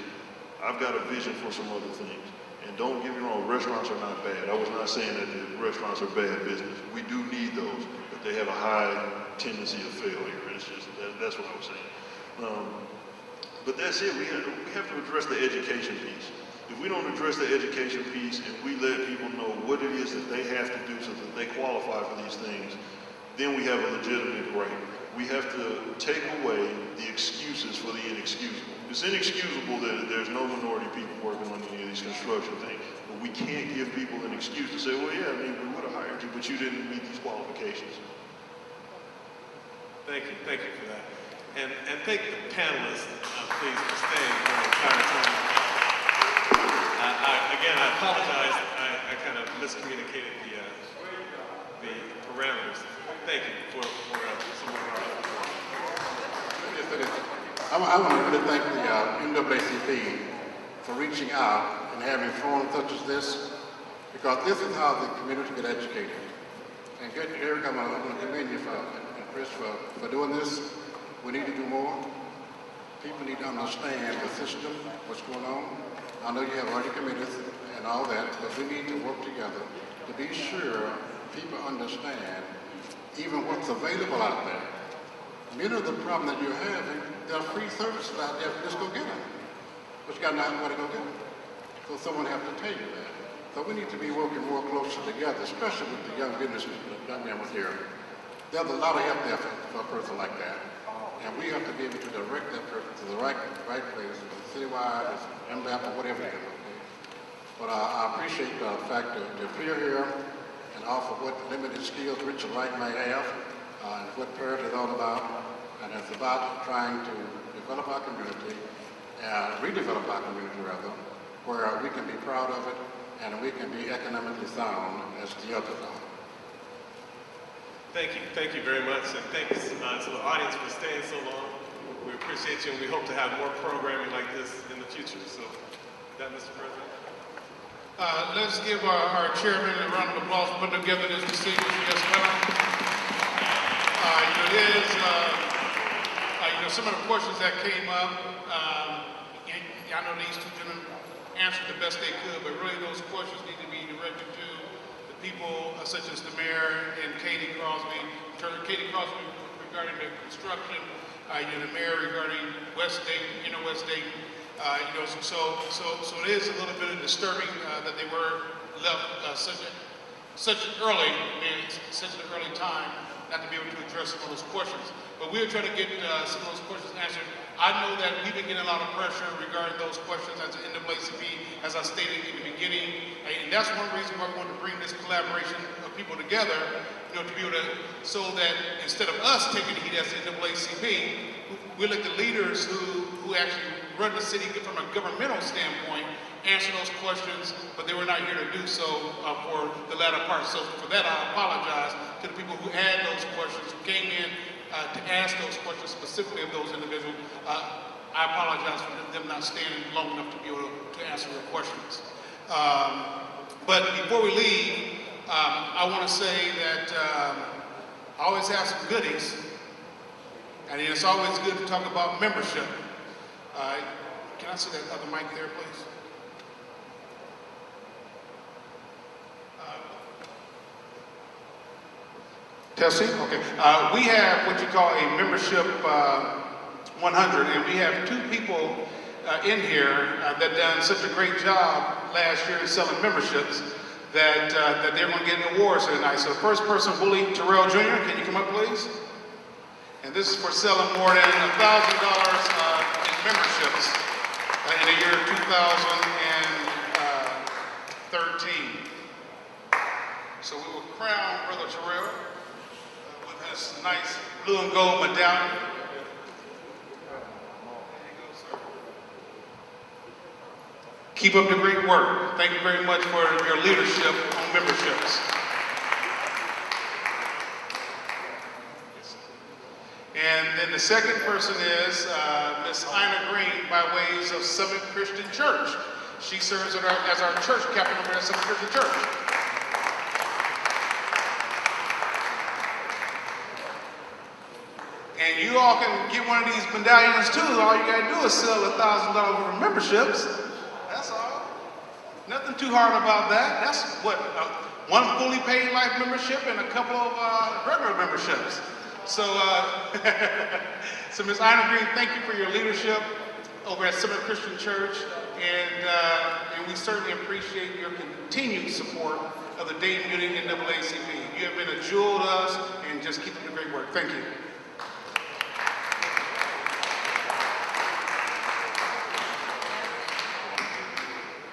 I've got a vision for some other things. And don't get me wrong, restaurants are not bad. I was not saying that the restaurants are bad business. We do need those, but they have a high tendency of failure. It's just, that's what I was saying. But that's it. We have to address the education piece. If we don't address the education piece and we let people know what it is that they have to do so that they qualify for these things, then we have a legitimate right. We have to take away the excuses for the inexcusable. It's inexcusable that there's no minority people working on any of these construction things, but we can't give people an excuse to say, well, yeah, I mean, we would have hired you, but you didn't meet these qualifications. Thank you for that. And thank the panelists, please, for staying for the entire time. Again, I apologize. I kind of miscommunicated the parameters. Thank you for some of our I want to really thank the NAACP for reaching out and having forums such as this, because this is how the community get educated. And Eric, I want to commend you and Chris for doing this. We need to do more. People need to understand the system, what's going on. I know you have already committees and all that, but we need to work together to be sure people understand even what's available out there. Many of the problems that you're having, there are free services out there, just go get them. But you got to know how to go get them. So someone has to tell you that. So we need to be working more closely together, especially with the young business people, the young man was here. There's a lot of help there for a person like that. And we have to be able to direct that person to the right place, citywide, MDAP, or whatever it is. Okay? But I appreciate the fact that you're here and offer what limited skills Richard Wright may have, and what Parity is all about. And it's about trying to develop our community, redevelop our community rather, where we can be proud of it and we can be economically sound as the others are. Thank you very much, and thanks to the audience for staying so long. We appreciate you, and we hope to have more programming like this in the future. So, that, Mr. President. Let's give our chairman a round of applause for putting together this distinguished guest panel. Some of the questions that came up, I know these two gentlemen answered the best they could, but really those questions need to be directed to the people such as the mayor and Katie Crosby. Katie Crosby regarding the construction, the mayor regarding West Dayton, West Dayton. So it is a little bit disturbing that they were left such an early time not to be able to address some of those questions. But we're trying to get some of those questions answered. I know that we've been getting a lot of pressure regarding those questions as the NAACP, as I stated in the beginning. And that's one reason why we want to bring this collaboration of people together, to be able to, so that instead of us taking the heat as the NAACP, we let the leaders who actually run the city from a governmental standpoint answer those questions, but they were not here to do so for the latter part. So for that, I apologize to the people who had those questions, who came in to ask those questions specifically of those individuals. I apologize for them not standing long enough to be able to answer your questions. But before we leave, I want to say that I always have some goodies, and it's always good to talk about membership. Can I see that other mic there, please? Testing? Okay. We have what you call a membership 100, and we have two people in here that done such a great job last year in selling memberships that they're going to get an award tonight. So the first person, Whaley Jr., can you come up, please? And this is for selling more than $1,000 in memberships in the year 2013. So we will crown Brother Terrell with his nice blue and gold medallion. Keep up the great work. Thank you very much for your leadership on memberships. And then the second person is Miss Ina Green by ways of Summit Christian Church. She serves as our church captain over at Summit Christian Church. And you all can get one of these medallions too. All you gotta do is sell $1,000 worth of memberships. That's all. Nothing too hard about that. That's what, one fully paid life membership and a couple of regular memberships. So, so Ms. Ina Green, thank you for your leadership over at Summit Christian Church, and we certainly appreciate your continued support of the Dayton Unit NAACP. You have been a jewel to us, and just keep up the great work. Thank you.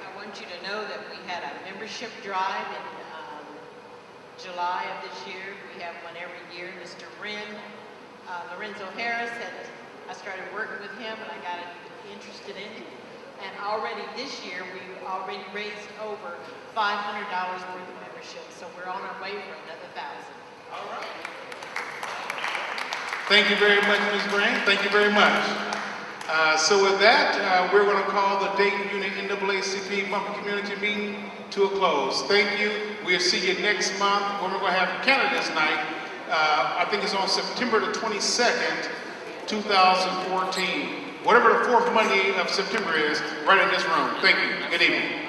I want you to know that we had a membership drive in July of this year. We have one every year. Mr. Lorenzo Harris I started working with him and I got interested in it. And already this year, we've already raised over $500 worth of membership. So we're on our way for another 1,000. All right. Thank you very much, Ms. Grant. Thank you very much. So with that, we're going to call the Dayton Unit NAACP Lumpkin Community Meeting to a close. Thank you. We'll see you next month when we're going to have Canada's Night. I think it's on September the 22nd, 2014. Whatever the fourth Monday of September is, right in this room. Thank you. Good evening.